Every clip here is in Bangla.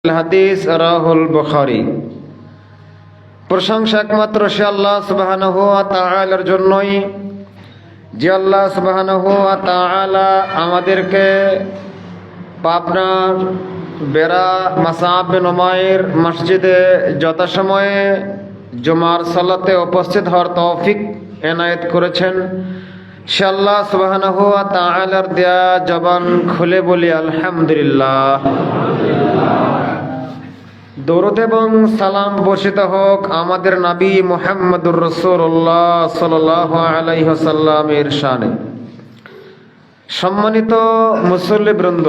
হাদিস রাহুল বুখারী। প্রশংসা একমাত্র সে আল্লাহ সুবহানাহু ওয়া তাআলার জন্যই, যে আল্লাহ সুবহানাহু ওয়া তাআলা আমাদেরকে পাবনার বেরা মাসআব বিন উমাইর মসজিদে যথাসময়ে জুমার সালাতে উপস্থিত হওয়ার তৌফিক এনায়েত করেছেন। সে আল্লাহ সুবহানাহু ওয়া তাআলার দেয়া জবান খুলে বলি আলহামদুলিল্লাহ। দরুদ এবং সালাম বর্ষিত হোক আমাদের নবী মুহাম্মদুর রাসূলুল্লাহ সাল্লাল্লাহু আলাইহি ওয়াসাল্লামের শানে। সম্মানিত মুসল্লিবৃন্দ,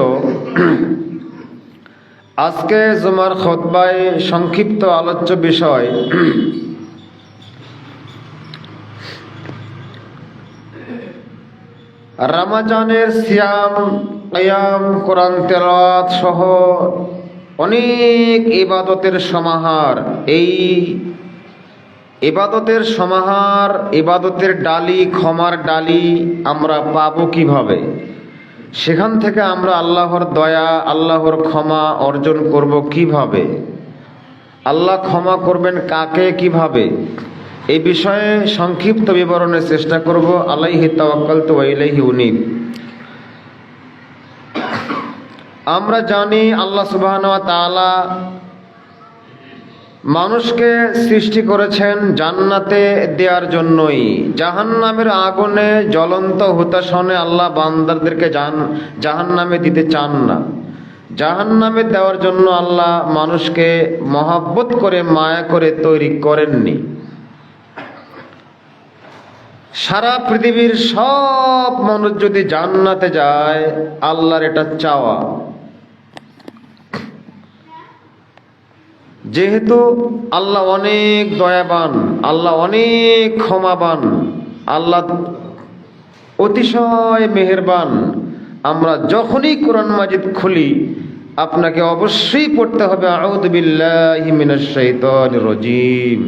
আজকে জুমার খুতবায় সংক্ষিপ্ত আলোচ্য বিষয় রমজানের সিয়াম, কিয়াম, কোরআন তেলাওয়াত সহ অনেক ইবাদতের সমাহার। এই ইবাদতের সমাহার, ইবাদতের ডালি, ক্ষমার ডালি আমরা পাবো কিভাবে? সেখান থেকে আমরা আল্লাহর দয়া, আল্লাহর ক্ষমা অর্জন করব কিভাবে? আল্লাহ ক্ষমা করবেন কাকে, কিভাবে? এই বিষয়ে সংক্ষিপ্ত বিবরণের চেষ্টা করব। আলাইহি তাওয়াক্কালতু ওয়া ইলাইহি উনীব। আমরা জানি আল্লাহ সুবহানাহু ওয়া তাআলা মানুষকে সৃষ্টি করেছেন জান্নাতে দেওয়ার জন্যই। জাহান্নামের আগুনে জ্বলন্ত হুতাশনে আল্লাহ বান্দাদেরকে জাহান্নামে দিতে চান না। জাহান্নামে দেওয়ার জন্য আল্লাহ মানুষকে মহব্বত করে, মায়া করে তৈরি করেননি। সারা পৃথিবীর সব মানুষ যদি জান্নাতে যায়, আল্লাহর এটা চাওয়া। যেহেতু আল্লাহ অনেক দয়াবান, আল্লাহ অনেক ক্ষমাবান, আল্লাহ অতিশয় মেহেরবান, আমরা যখনই কোরআন মাজিদ খুলি আপনাকে অবশ্যই পড়তে হবে আউযু বিল্লাহি মিনাশ শাইতানির রাজীম,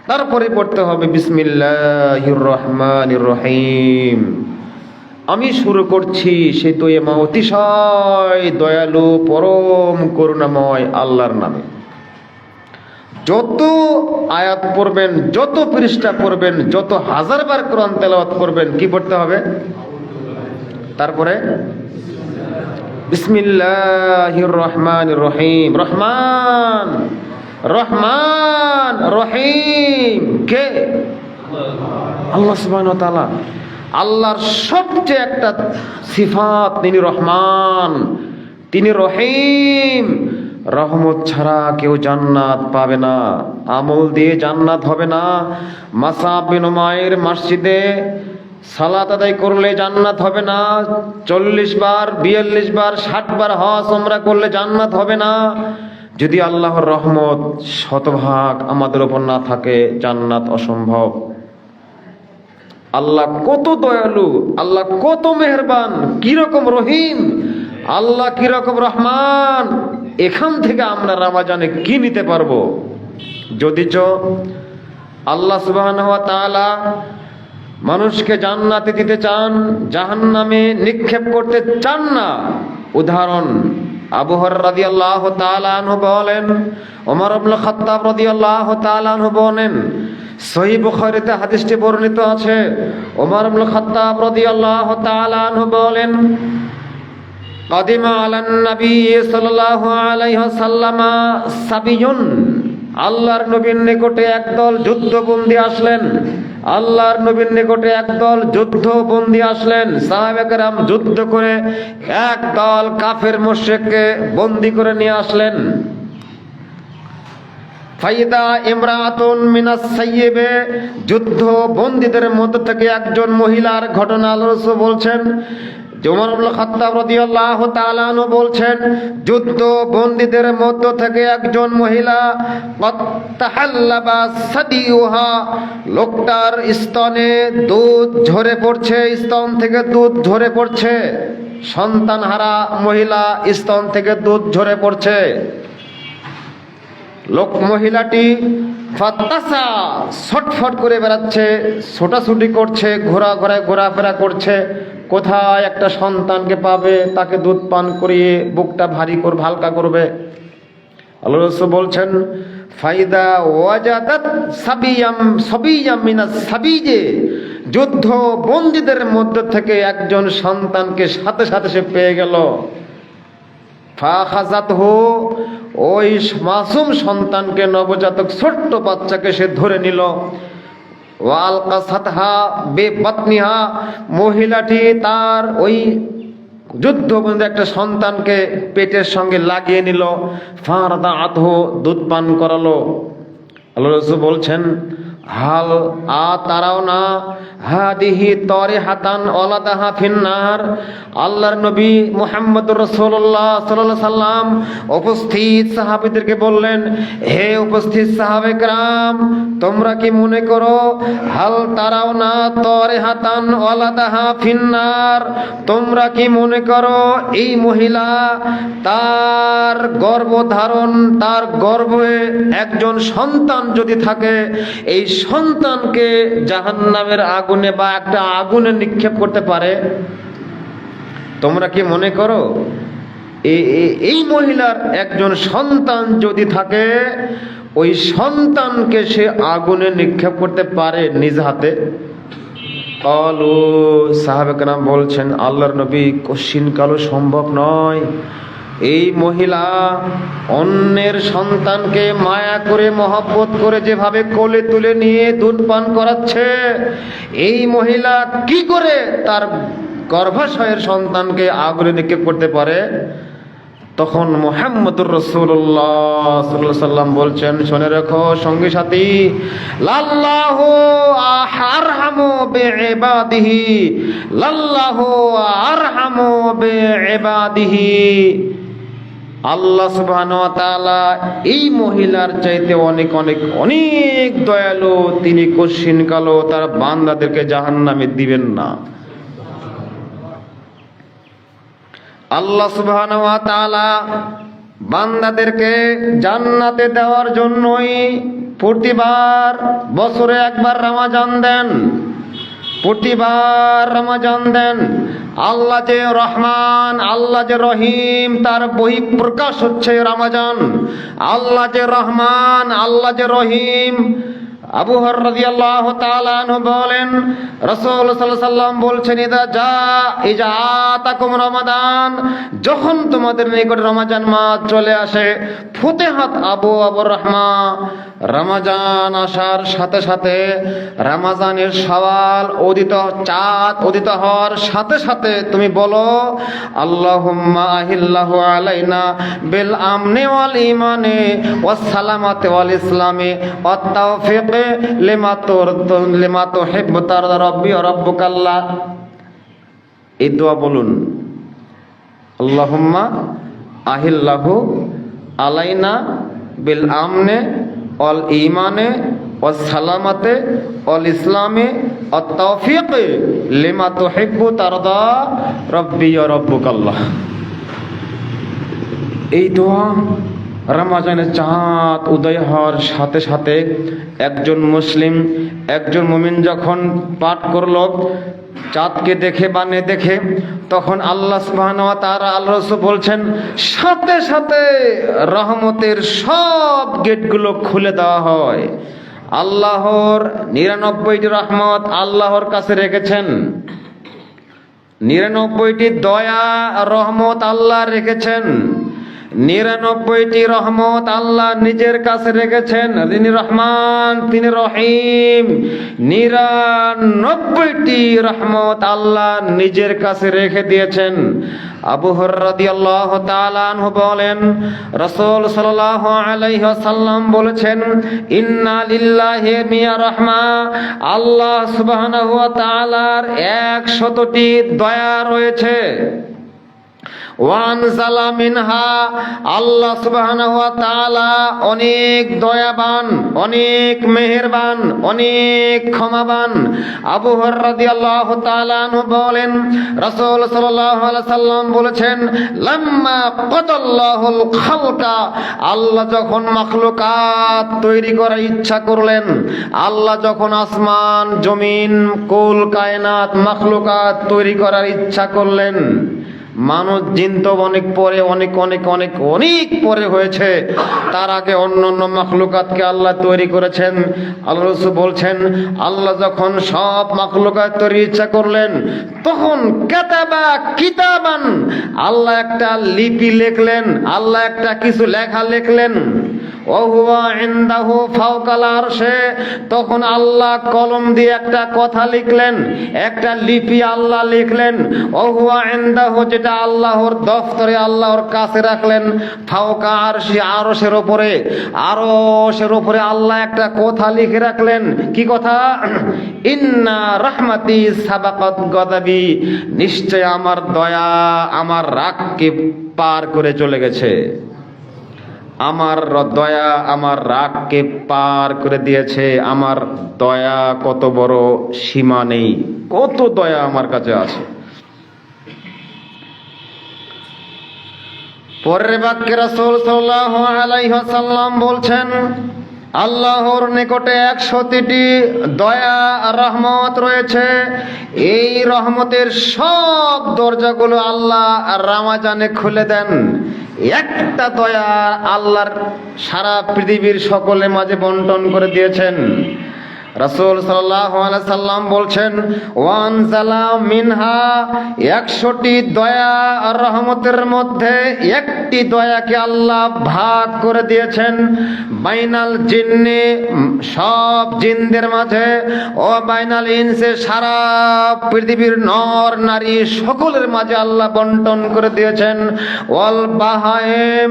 তারপরে পড়তে হবে বিসমিল্লাহির রহমানির রহিম। আমি শুরু করছি সে তো এমা অতিশয় দয়ালু, পরম করুণাময় আল্লাহর নামে। যত আয়াত পড়বেন, যত পৃষ্ঠা পড়বেন, যত হাজারবার কোরআন তেলাওয়াত করবেন, কি পড়তে হবে? তারপরে বিসমিল্লাহির রহমানির রহিম। রহমান, রহমান, রহিম কে? আল্লাহ সুবহানাহু ওয়া তাআলা। আল্লাহর সবচেয়ে একটা সিফাত, তিনি রহমান, তিনি রহিম। রহমত ছাড়া কেউ জান্নাত পাবে না, আমল দিয়ে জান্নাত হবে না। মাসআব বিন উমাইর মসজিদে সালাত আদায় করলে জান্নাত হবে না। 40 বার, 42 বার, 60 বার হজ উমরা করলে জান্নাত হবে না। যদি আল্লাহর রহমত শতভাগ আমাদের উপর না থাকে, জান্নাত অসম্ভব। আল্লাহ কত দয়ালু, আল্লাহ কত মেহেরবান, কিরকম রহিম, আল্লাহ কিরকম রহমান, এখান থেকে আমরা রমজানে কি নিতে পারবো? যদিচ আল্লাহ সুবহানাহু ওয়া তাআলা মানুষকে জান্নাতে দিতে চান, জাহান্নামে নিক্ষেপ করতে চান না। উদাহরণ, আবু হুরায়রা রাদিয়াল্লাহু তাআলা আনহু বলেন, ওমর ইবনে খাত্তাব রাদিয়াল্লাহু তাআলা আনহু বলেন, সহিহ বুখারীতে হাদিসটি বর্ণিত আছে। ওমর ইবনে খাত্তাব রাদিয়াল্লাহু তাআলা আনহু বলেন, কাদিমা আলান নবী সাল্লাল্লাহু আলাইহি ওয়াসাল্লাম সাবিয়ুন। আল্লাহর নবীর নিকটে একদল যুদ্ধবন্দী আসলেন। আল্লাহর নবীর নিকটে একদল যুদ্ধবন্দী আসলেন। সাহাবায়ে কেরাম যুদ্ধ করে একদল কাফের মুশরিককে বন্দী করে নিয়ে আসলেন। ফাইদা ইমরাতুন মিনাস সাইয়্যিবে, যুদ্ধ বন্দীদের মধ্যে থেকে একজন মহিলার ঘটনা আল্লাহ রাসূল বলছেন। ওমর ইবনে খাত্তাব রাদিয়াল্লাহু তাআলা আনহু বলছেন, যুদ্ধ বন্দীদের মধ্য থেকে একজন মহিলা কত তাহাল্লাবা সাদিউহা, লোকটার স্তনে দুধ ঝরে পড়ছে, স্তন থেকে দুধ ঝরে পড়ছে। সন্তানহারা মহিলা, স্তন থেকে দুধ ঝরে পড়ছে। লোক মহিলাটি ফাত্তাসা, ছটফট করে বেড়াচ্ছে, ছোটাছুটি করছে, ঘোরাফেরা করছে। কোথায় একটা সন্তানকে পাবে, তাকে দুধ পান করিয়ে বুকটা ভারী হালকা করবে। আল্লাহ রাসূল বলছেন ফাইদা ওয়াজাদাত সাবিয়াম মিনাস সাবিজে, যুদ্ধ বন্দীদের মধ্য থেকে একজন সন্তানকে সাথে সাথে সে পেয়ে গেল। ফাখাযাতহু, ওই মাসুম সন্তানকে, নবজাতক ছোট্ট বাচ্চাকে সে ধরে নিল। ওয়ালকাসাতহা বিবাতনিহা, মহিলাটি তার ওই যুদ্ধবন্দী একটা সন্তানকে পেটের সঙ্গে লাগিয়ে নিল। ফারদাআতহু, দুধ পান করালো। আল্লাহ রাসূল বলছেন হাল তারাও না হাদিহি তারিহাতান ওয়ালাদাহা ফিন্নার। আল্লাহর নবী মুহাম্মদুর রাসূলুল্লাহ সাল্লাল্লাহু আলাইহি সাল্লাম উপস্থিত সাহাবীদেরকে বললেন, হে উপস্থিত সাহাবে کرام, তোমরা কি মনে করো হাল তারাও না তারিহাতান ওয়ালাদাহা ফিন্নার, তোমরা কি মনে করো এই মহিলা তার গর্ভধারণ, তার গর্ভে একজন সন্তান যদি থাকে, এই সন্তানকে জাহান্নামের আগুনে বা একটা আগুনে নিক্ষেপ করতে পারে? তোমরা কি মনে করো এই মহিলার একজন সন্তান যদি থাকে, ওই সন্তানকে সে আগুনে নিক্ষেপ করতে পারে নিজ হাতে? ক্বালু, সাহাবে কেরাম বলছেন আল্লাহর নবী, কশিনকালও সম্ভব নয়। এই মহিলা অন্যের সন্তানকে মায়া করে মহব্বত করে যেভাবে কোলে তুলে নিয়ে দুধ পান করাচ্ছে, এই মহিলা কি করে তার গর্ভাশয়ের সন্তানকে আগুনে নিক্ষেপ করতে পারে? তখন মুহাম্মদুর রাসূলুল্লাহ সাল্লাল্লাহু আলাইহি সাল্লাম বলছেন, শুনে রাখো সঙ্গী সাথী, লাল্লাহু আরহামু বিইবাদিহি, লাল্লাহু আরহামু বিইবাদিহি। আল্লাহ সুবহানাহু ওয়া তাআলা এই মহিলার চাইতে অনেক অনেক অনেক দয়ালু। তিনি কশিনকালও তার বান্দাদেরকে জাহান্নামে দিবেন না। আল্লাহ সুবহানাহু ওয়া তাআলা বান্দাদেরকে জান্নাতে দেওয়ার জন্যই প্রতিবার বছরে একবার রমজান দেন, প্রতিবার রমজান দেন। আল্লাহ যে রহমান, আল্লাহ যে রহিম, তার বহিঃপ্রকাশ হচ্ছে রমজান। আল্লাহ যে রহমান, আল্লাহ যে রহিম। আবু হুরায়রা রাদিয়াল্লাহু তাআলা আনহু বলেন, রাসূল সাল্লাল্লাহু আলাইহি সাল্লাম বলছেন, ইজা আতাকুম রমাদান, যখন তোমাদের নিকট রমজান মাস চলে আসে, ফুতিহাত আবওয়াবুর রাহমা, রমজান আসার সাথে সাথে, রমজানের সওয়াল উদিত, চাঁদ উদিত হওয়ার সাথে সাথে তুমি বলো, আল্লাহুম্মা আহিল্লাহু আলাইনা বিল আমনি ওয়াল ঈমানি ওয়াস সালামাতি ওয়াল ইসলামি ওয়াত তাওফীক লিমা তুহিব্বু তারদা রাব্বি ওয়া রাব্বুকাল্লাহ। এই দোয়া বলুন, আল্লাহুম্মা আহিল্লাহু আলাইনা বিল আমনে ওয়াল ঈমানে ওয়াস সালামাতে ওয়াল ইসলামে ওয়াত তাওফীক লিমা তুহিব্বু তারদা রাব্বি ওয়া রাব্বুকাল্লাহ। এই দোয়া রমজানের চাঁদ উদয় হওয়ার সাথে সাথে একজন মুসলিম, একজন মুমিন যখন পাঠ করলো, চাঁদকে দেখে বানে দেখে, তখন আল্লাহ সুবহানাহু ওয়া তাআলা, আল্লাহ রাসূল বলছেন, সাথে সাথে রহমতের সব গেটগুলো খুলে দেওয়া হয়। আল্লাহর 99টি রহমত আল্লাহর কাছে রেখেছেন, 99টি দয়া রহমত আল্লাহ রেখেছেন, 99টি রহমত আল্লাহ নিজের কাছে রেখেছেন। তিনি রহমান, তিনি রহিম। 99টি রহমত আল্লাহ নিজের কাছে রেখে দিয়েছেন। আবু হুরায়রা রাদিয়াল্লাহু তাআলা আনহু বলেন, রাসূল সাল্লাল্লাহু আলাইহি ওয়াসাল্লাম বলেছেন, ইন্না লিল্লাহি মিয়া রাহমা, আল্লাহ সুবহানাহু ওয়া তাআলার 100টি দয়া রয়েছে। ওয়ানজালা মিনহা, আল্লাহ সুবহানাহু ওয়া তাআলা অনেক দয়াবান, অনেক মেহেরবান, অনেক ক্ষমাবান। আবু হুরায়রা রাদিয়াল্লাহু তাআলা আনহু বলেন, রাসূল সাল্লাল্লাহু আলাইহি সাল্লাম বলেছেন, লাম্মা কাদাল্লাহুল খালকা, আল্লাহ যখন মাখলুকাত তৈরি করার ইচ্ছা করলেন, আল্লাহ যখন আসমান জমিন কুল কায়নাত মাখলুকাত তৈরি করার ইচ্ছা করলেন, মানুষ জিন তো অনেক পরে, অনেক অনেক অনেক অনেক পরে হয়েছে। তার আগে অন্য অন্য মাখলুকাতকে আল্লাহ তৈরি করেছেন। আল্লাহ রাসূল বলছেন, আল্লাহ যখন সব মাখলুকাত তৈরি ইচ্ছা করলেন, তখন কাতাবা কিতাবান, আল্লাহ একটা লিপি লিখলেন, আল্লাহ একটা কিছু লেখা লিখলেন। ওহুয়া ইনদাহু ফাওকাল আরশে, তখন আল্লাহ কলম দিয়ে একটা কথা লিখলেন, একটা লিপি আল্লাহ লিখলেন। ওহুয়া ইনদাহু, যেটা আল্লাহর দফতরে আল্লাহর কাছে রাখলেন। ফাওকা আরশি, আরশের উপরে, আরশের উপরে আল্লাহ একটা কথা লিখে রাখলেন। কি কথা? ইন্না রাহমাতি সাবাকাত গদাবি, নিশ্চয় আমার দয়া আমার রাগকে পার করে চলে গেছে। আমার দয়া আমার রাগকে পার করে দিয়েছে। আমার দয়া কত বড়, সীমা নেই, কত দয়া আমার কাছে আছে। পরের বাক্যে রাসূল সাল্লাল্লাহু আলাইহি ওয়াসাল্লাম বলছেন, আল্লাহর নিকটে 100টি দয়া আর রহমত রয়েছে। এই রহমতের সব দরজাগুলো আল্লাহ রমাজানে খুলে দেন। একটা দয়া আল্লাহর সারা পৃথিবীর সকলের মাঝে বন্টন করে দিয়েছেন। রাসূল সাল্লাল্লাহু আলাইহি সাল্লাম বলছেন, ওয়ানজালা মিনহা, 100টি দয়া আর রহমতের মধ্যে একটি দয়াকে আল্লাহ ভাগ করে দিয়েছেন। বাইনাল জিন্নি, সব জিনদের মাঝে, ও বাইনাল ইনসে, সারা পৃথিবীর নর নারী সকলের মাঝে আল্লাহ বন্টন করে দিয়েছেন। ওয়াল বাহায়েম,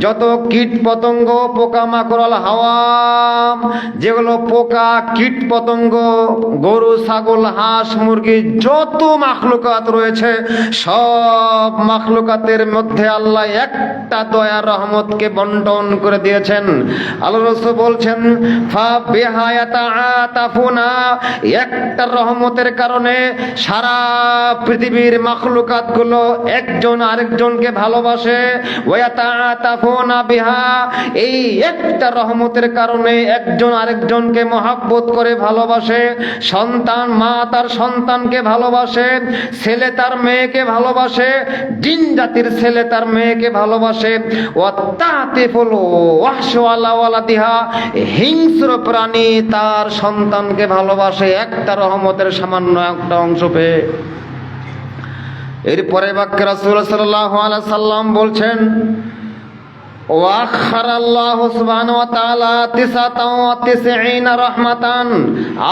যত কীট পতঙ্গ, পোকামাকড়, হাওয়াম, যেগুলো পোকা কীট পতঙ্গ, গরু ছাগল হাঁস মুরগি, যত মাখলুকাত রয়েছে সব মাখলুকাতের মধ্যে আল্লাহ একটা দয়া রহমতকে বন্টন করে দিয়েছেন। আল্লাহ রাসূল বলছেন, ফা বিহা ইয়াতাআতাফুনা, একটা রহমতের কারণে সারা পৃথিবীর মাখলুকাত গুলো একজন আরেকজনকে ভালোবাসে। ওয়া ইয়াতাআতাফুনা বিহা, এই একটা রহমতের কারণে একজন আরেকজনকে মহব্বত করে ভালোবাসে। সন্তান মা তার সন্তানকে ভালোবাসে, ছেলে তার মেয়েকে ভালোবাসে, জিন জাতির ছেলে তার মেয়েকে ভালোবাসে। ওয়াতাতিফুল ওয়াহশু আলা ওয়ালাদিহা, হিংস্র প্রাণী তার সন্তানকে ভালোবাসে একটা রহমতের সামান্য একটা অংশ পেয়ে। এরপরে বাক্যে রাসূল সাল্লাল্লাহু আলাইহি সাল্লাম বলছেন, ওয়াখারাল্লাহু সুবহানাহু ওয়া তাআলা 99 রাহমাতান,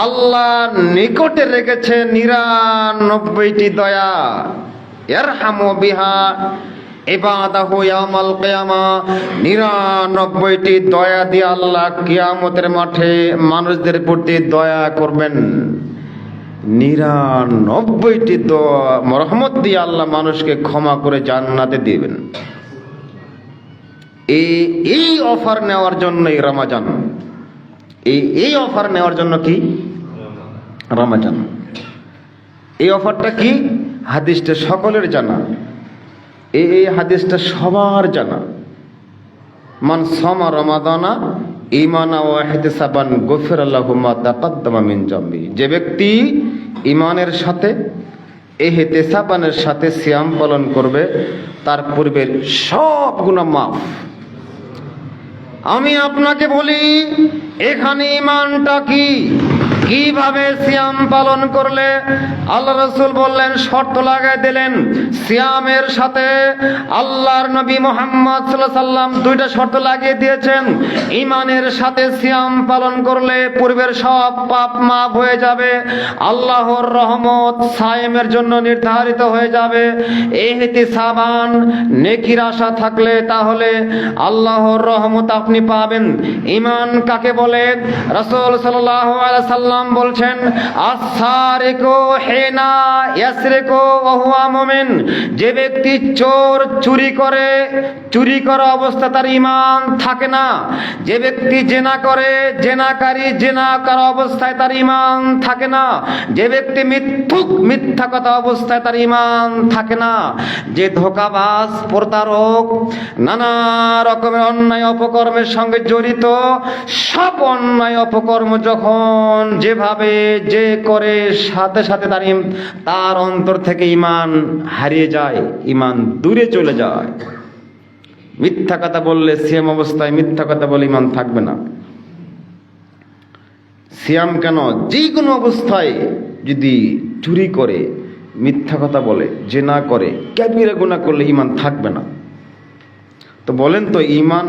আল্লাহ নিকটে রেখেছে 99টি দয়া। ইয়ারহামু বিহা ইবাদাহু ইয়াউমাল কিয়ামা, 99টি দয়া দিয়ে আল্লাহ কিয়ামতের মাঠে মানুষদের প্রতি দয়া করবেন। 99টি রহমত দিয়ে আল্লাহ মানুষকে ক্ষমা করে জান্নাতে দিবেন। এই অফার নেওয়ার জন্যই রমজান, এই অফার নেওয়ার জন্য কি রমজান। এই অফারটা কি? হাদিসটা সকলের জানা, এই হাদিসটা সবার জানা। মান সামা রমাদানা ঈমানা ওয়া ইহতিসাবান গফিরা লাহু মা তাকাদ্দামা মিন জামবি, যে ব্যক্তি ঈমানের সাথে ইহতিসাবানের সাথে সিয়াম পালন করবে তার পূর্বের সব গুনাহ মাফ। আমি আপনাকে বলি, এখানে ঈমানটা কি, কিভাবে সিয়াম পালন করলে? আল্লাহ রাসূল বললেন, শর্ত লাগাই দিলেন। সিয়ামের সাথে আল্লাহর নবী মুহাম্মদ সাল্লাল্লাহু আলাইহি সাল্লাম দুইটা শর্ত লাগিয়ে দিয়েছেন। ঈমানের সাথে সিয়াম পালন করলে পূর্বের সব পাপ মাফ হয়ে যাবে, আল্লাহর রহমত সায়েমের জন্য নির্ধারিত হয়ে যাবে। ইহতিসাবান, নেকির আশা থাকলে তাহলে আল্লাহর রহমত আপনি পাবেন। ঈমান কাকে বলে? রাসূল সাল্লাল্লাহু আলাইহি সাল্লাম বলছেন, আস-সারিকু হিনা ইয়াসরিকু ওয়া হুয়া মুমিন, যে ব্যক্তি চোর চুরি করে, চুরি করা অবস্থা তার ঈমান থাকে না। যে ব্যক্তি জিনা করে, জিনাকারী জিনা করা অবস্থায় তার ঈমান থাকে না। যে ব্যক্তি মিথ্যা কথা অবস্থায় তার ঈমান থাকে না। যে ধোঁকাবাজ, প্রতারক, নানা রকমের অন্যায় অপকর্মের সঙ্গে জড়িত, সব অন্যায় অপকর্ম যখন যেভাবে যে করে সাথে সাথে তার অন্তর থেকে ঈমান হারিয়ে যায়, ঈমান দূরে চলে যায়। মিথ্যা কথা বললে, সিয়াম অবস্থায় মিথ্যা কথা বলে ঈমান থাকবে না। সিয়াম কেন, যে কোনো অবস্থায় যদি চুরি করে, মিথ্যা কথা বলে, জিনা করে, কাবিরা গুনাহ করলে ঈমান থাকবে না। তো বলেন তো, ঈমান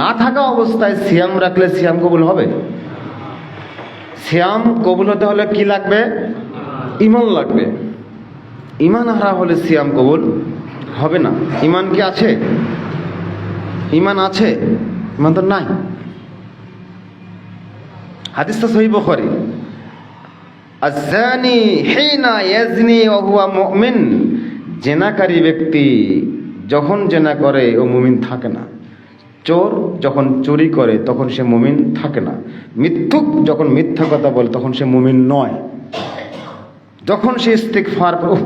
না থাকা অবস্থায় সিয়াম রাখলে সিয়াম কবুল হবে? সিয়াম কবুল হতে হলে কি লাগবে? ঈমান লাগবে। ঈমান হারা হলে সিয়াম কবুল হবে না। ঈমান কি আছে? ঈমান আছে? ঈমান তো নাই। হাদিসটা সহিহ বুখারী, আয-যানি হিনা ইয়াজনি ওয়া হুয়া মুমিন, জেনাকারী ব্যক্তি যখন জেনা করে ও মুমিন থাকে না। চোর যখন চুরি করে তখন সে মুমিন থাকে না। মিথ্যুক যখন মিথ্যা কথা বলে তখন সে মুমিন নয়। যখন সে ইস্তিগফার করে,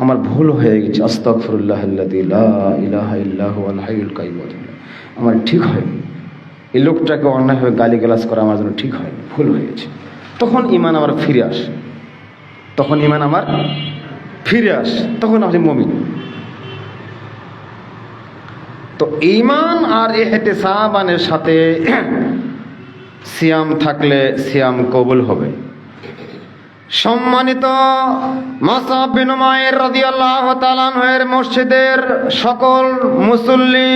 আমার ভুল হয়ে গেছে, আস্তাগফিরুল্লাহাল্লাযী লা ইলাহা ইল্লা হুয়াল হাইয়ুল কাইয়্যুম, আমার ঠিক হয়নি, এই লোকটাকে অন্যায়ভাবে গালিগালাজ করা আমার জন্য ঠিক হয়নি, ভুল হয়ে গেছে, তখন ঈমান আমার ফিরে আসে। তখন ঈমান আমার ফিরে আসে, তখন আমি মুমিন। তো ঈমান আর ইহতিসাবানের সাথে সিয়াম থাকলে সিয়াম কবুল হবে। সম্মানিত মুসআব বিন উমাইর রাদিয়াল্লাহু তাআলা আনহুর মসজিদের সকল মুসল্লি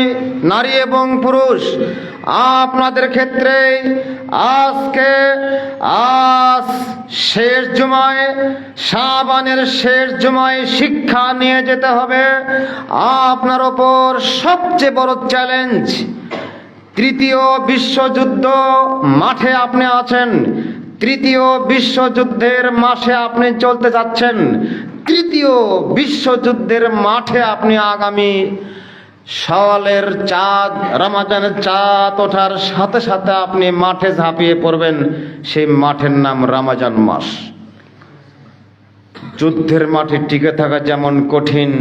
নারী এবং পুরুষ, আপনাদের ক্ষেত্রে আজ শেষ জুমায়, শাবানের শেষ জুমায় শিক্ষা নিয়ে যেতে হবে। আপনার ওপর সবচেয়ে বড় চ্যালেঞ্জ, তৃতীয় বিশ্বযুদ্ধ মাঠে আপনি আছেন, তৃতীয় বিশ্বযুদ্ধের মাঠে আপনি চলতে যাচ্ছেন। তৃতীয় বিশ্বযুদ্ধের মাঠে আপনি আগামী শাওয়ালের চাঁদ, রমজানের চাঁদ ওঠার সাথে সাথে আপনি মাঠে ঝাঁপিয়ে পড়বেন। সেই মাঠের নাম রমজান মাস। যুদ্ধের মাঠে টিকে থাকা যেমন কঠিন,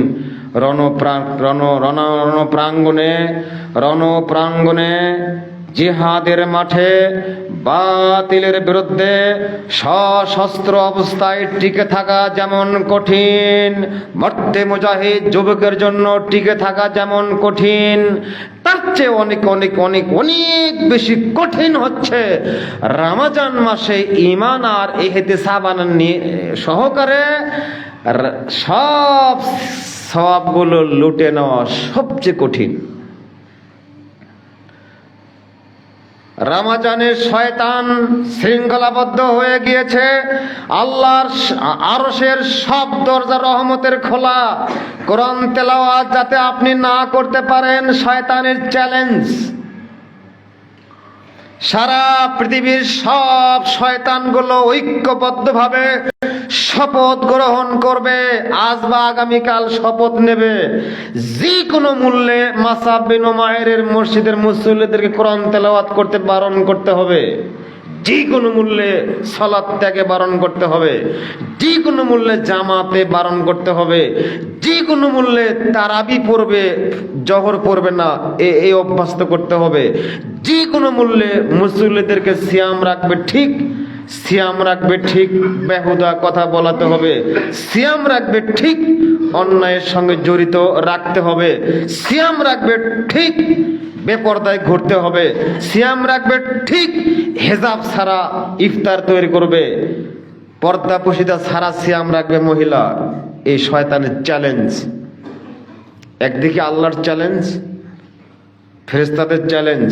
রণপ্রাঙ্গণে জিহাদের মাঠে বাতিলের বিরুদ্ধে সশস্ত্র অবস্থায় টিকে থাকা যেমন কঠিন, মর্দে মুজাহিদ যুবকের জন্য টিকে থাকা যেমন কঠিন, তার চেয়ে অনেক অনেক অনেক অনেক বেশি কঠিন হচ্ছে রমজান মাসে ঈমান আর ইহতিসাব সহকারে সব সওয়াবগুলো লুটে নেওয়া সবচেয়ে কঠিন। রমজানে শয়তান শৃঙ্খলাবদ্ধ হয়ে গিয়েছে। আল্লাহর আরশের সব দরজা রহমতের খোলা। কোরআন তেলাওয়াত যাতে আপনি না করতে পারেন, শয়তানের চ্যালেঞ্জ। সারা পৃথিবীর সব শয়তানগুলো ঐক্যবদ্ধভাবে শপথ গ্রহণ করবে, আজ বা আগামীকাল শপথ নেবে, যে কোনো মূল্যে মুসআব বিন উমাইরের মসজিদের মুসল্লিদেরকে কোরআন তেলাওয়াত করতে বারণ করতে হবে, যে কোনো মূল্যে সালাত ত্যাগে বারণ করতে হবে, যে কোনো মূল্যে জামাতে বারণ করতে হবে, যে কোনো মূল্যে তারাবি পড়বে, জহর পড়বে না, এই অভ্যাস করতে হবে। যে কোনো মূল্যে মুসল্লিদেরকে সিয়াম রাখবে ঠিক, বেহুদা কথা বলাতে হবে, সিয়াম রাখবে ঠিক, অন্যায়ের সঙ্গে জড়িত রাখতে হবে, সিয়াম রাখবে ঠিক, বেপরদায় ঘুরতে হবে, সিয়াম রাখবে ঠিক, হেজাব ছাড়া ইফতার তৈরি করবে, পর্দা পুশিদা ছাড়া সিয়াম রাখবে মহিলা। এই শয়তানের চ্যালেঞ্জ। একদিকে আল্লাহর চ্যালেঞ্জ, ফেরেশতাদের চ্যালেঞ্জ,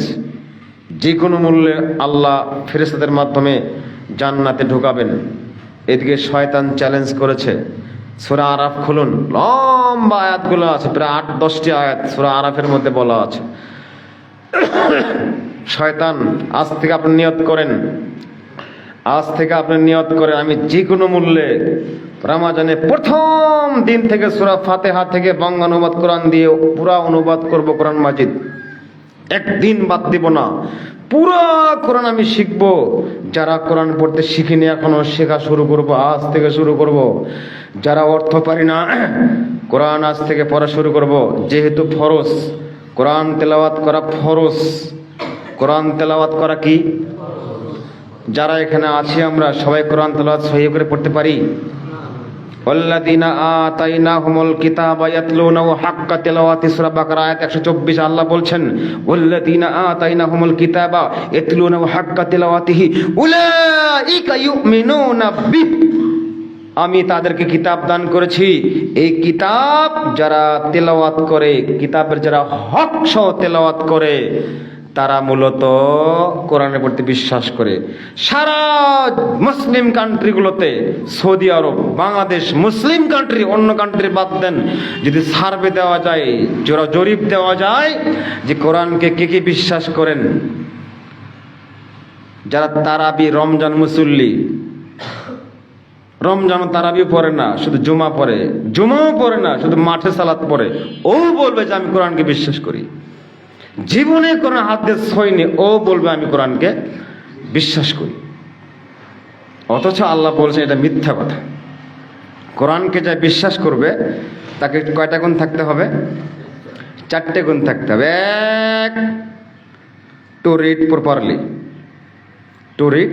যে কোনো মূল্যে আল্লাহ ফেরেশতাদের মাধ্যমে জান্নাতে ঢোকাবেন। এদিকে শয়তান চ্যালেঞ্জ করেছে। সূরা আরাফ খুলুন, লম্বা আয়াতগুলো আছে, প্রায় 8-10টি আয়াত সূরা আরাফের মধ্যে বলা আছে। শয়তান আজ থেকে আপনি নিয়ত করেন, আমি যে কোনো মূল্যে রমজানে প্রথম দিন থেকে সূরা ফাতিহা থেকে বঙ্গানুবাদ কোরআন দিয়ে পুরা অনুবাদ করব কোরআন মাজিদ, একদিন বাদ দিব না, পুরা কোরআন আমি শিখব। যারা কোরআন পড়তে শিখিনি এখনো, শেখা শুরু করব, আজ থেকে শুরু করব। যারা অর্থ পারি না, কোরআন আজ থেকে পড়া শুরু করব। যেহেতু ফরজ, কোরআন তেলাওয়াত করা ফরজ। কোরআন তেলাওয়াত করা কি? যারা এখানে আছি আমরা সবাই কোরআন তেলাওয়াত সহি করে পড়তে পারি? ওয়াল্লাযীনা আতাইনাহুমুল কিতাবা ইয়াতলুনাহু হাক্কা তিলাওয়াতি, সূরা বাকারা আয়াত 124। আল্লাহ বলছেন ওয়াল্লাযীনা আতাইনাহুমুল কিতাবা ইয়াতলুনাহু হাক্কা তিলাওয়াতিহি উলাইকা ইউমিনুনা বিহি, আমি তাদেরকে কিতাব দান করেছি, এই কিতাব যারা তেলাওয়াত করে, কিতাবের যারা হক সহ তেলাওয়াত করে, তারা মূলত কোরআনের প্রতি বিশ্বাস করে। সারা মুসলিম কান্ট্রিগুলোতে, সৌদি আরব, বাংলাদেশ, মুসলিম কান্ট্রি, অন্য কান্ট্রি বাদ দেন, যদি সার্ভে দেওয়া যায়, জরিপ দেওয়া যায় যে কোরআনকে কে কে বিশ্বাস করেন, যারা তারাবি, রমজান মুসল্লি, রমজান তারাবিও পড়ে না, শুধু জুমা পড়ে, জুমাও পড়ে না, শুধু মাঠে সালাত পড়ে, ও বলবে যে আমি কোরআনকে বিশ্বাস করি। জীবনে কোরআন হাতে ছয়নি, ও বলবে আমি কোরআনকে বিশ্বাস করি। অথচ আল্লাহ বলছেন এটা মিথ্যা কথা। কোরআনকে যা বিশ্বাস করবে তাকে কয়টা গুণ থাকতে হবে? 4টে গুণ থাকতে হবে। এক, to read properly, to read,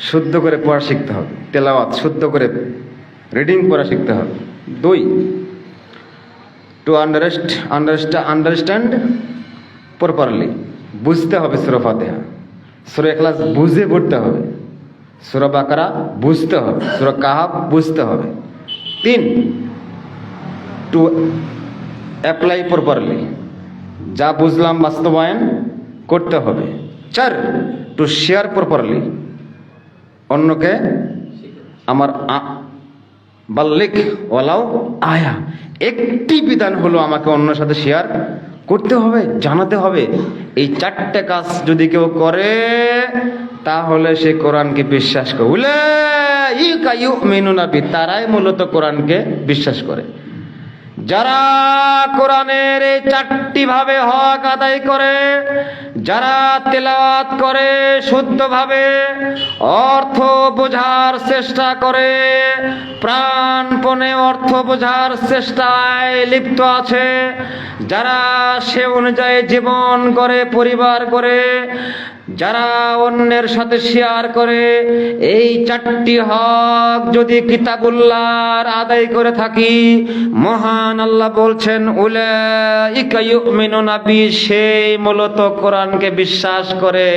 শুদ্ধ করে পড়া শিখতে হবে, তেলাওয়াত শুদ্ধ করে রিডিং পড়া শিখতে হবে। 2, টু আন্ডারস্ট্যান্ড প্রপারলি, বুঝতে হবে সূরা ফাতিহা, সূরা ইখলাস বুঝে পড়তে হবে, সূরা বাকারা বুঝতে হবে, সূরা কাহাফ বুঝতে হবে। 3, টু অ্যাপ্লাই প্রপারলি, যা বুঝলাম বাস্তবায়ন করতে হবে। 4, টু শেয়ার প্রপারলি, অন্যকে আমার বাল্লিক ওয়ালাউ আয়া, একটি বিধান হলো আমাকে অন্যের সাথে শেয়ার করতে হবে, জানাতে হবে। এই 4টে কাজ যদি কেউ করে তাহলে সে কোরআনকে বিশ্বাস করে। উলাইকা ইউমিনুনা বিহি, তারাই মূলত কোরআনকে বিশ্বাস করে। যারা কোরআনের এই 4টি ভাবে হক আদায় করে, যারা তেলাওয়াত করে শুদ্ধভাবে, অর্থ বোঝার চেষ্টা করে, প্রাণপণে অর্থ বোঝার চেষ্টায় লিপ্ত আছে, যারা সে অনুযায়ী জীবন করে, পরিবার করে, যারা অন্যের সাথে শেয়ার করে, এই 4টি হক যদি কিতাবুল্লাহর আদায় করে থাকি, মহান আল্লাহ বলছেন উলাইকা ইউমিনুনা বিহি, সেই মূলত কোরআনকে বিশ্বাস করে।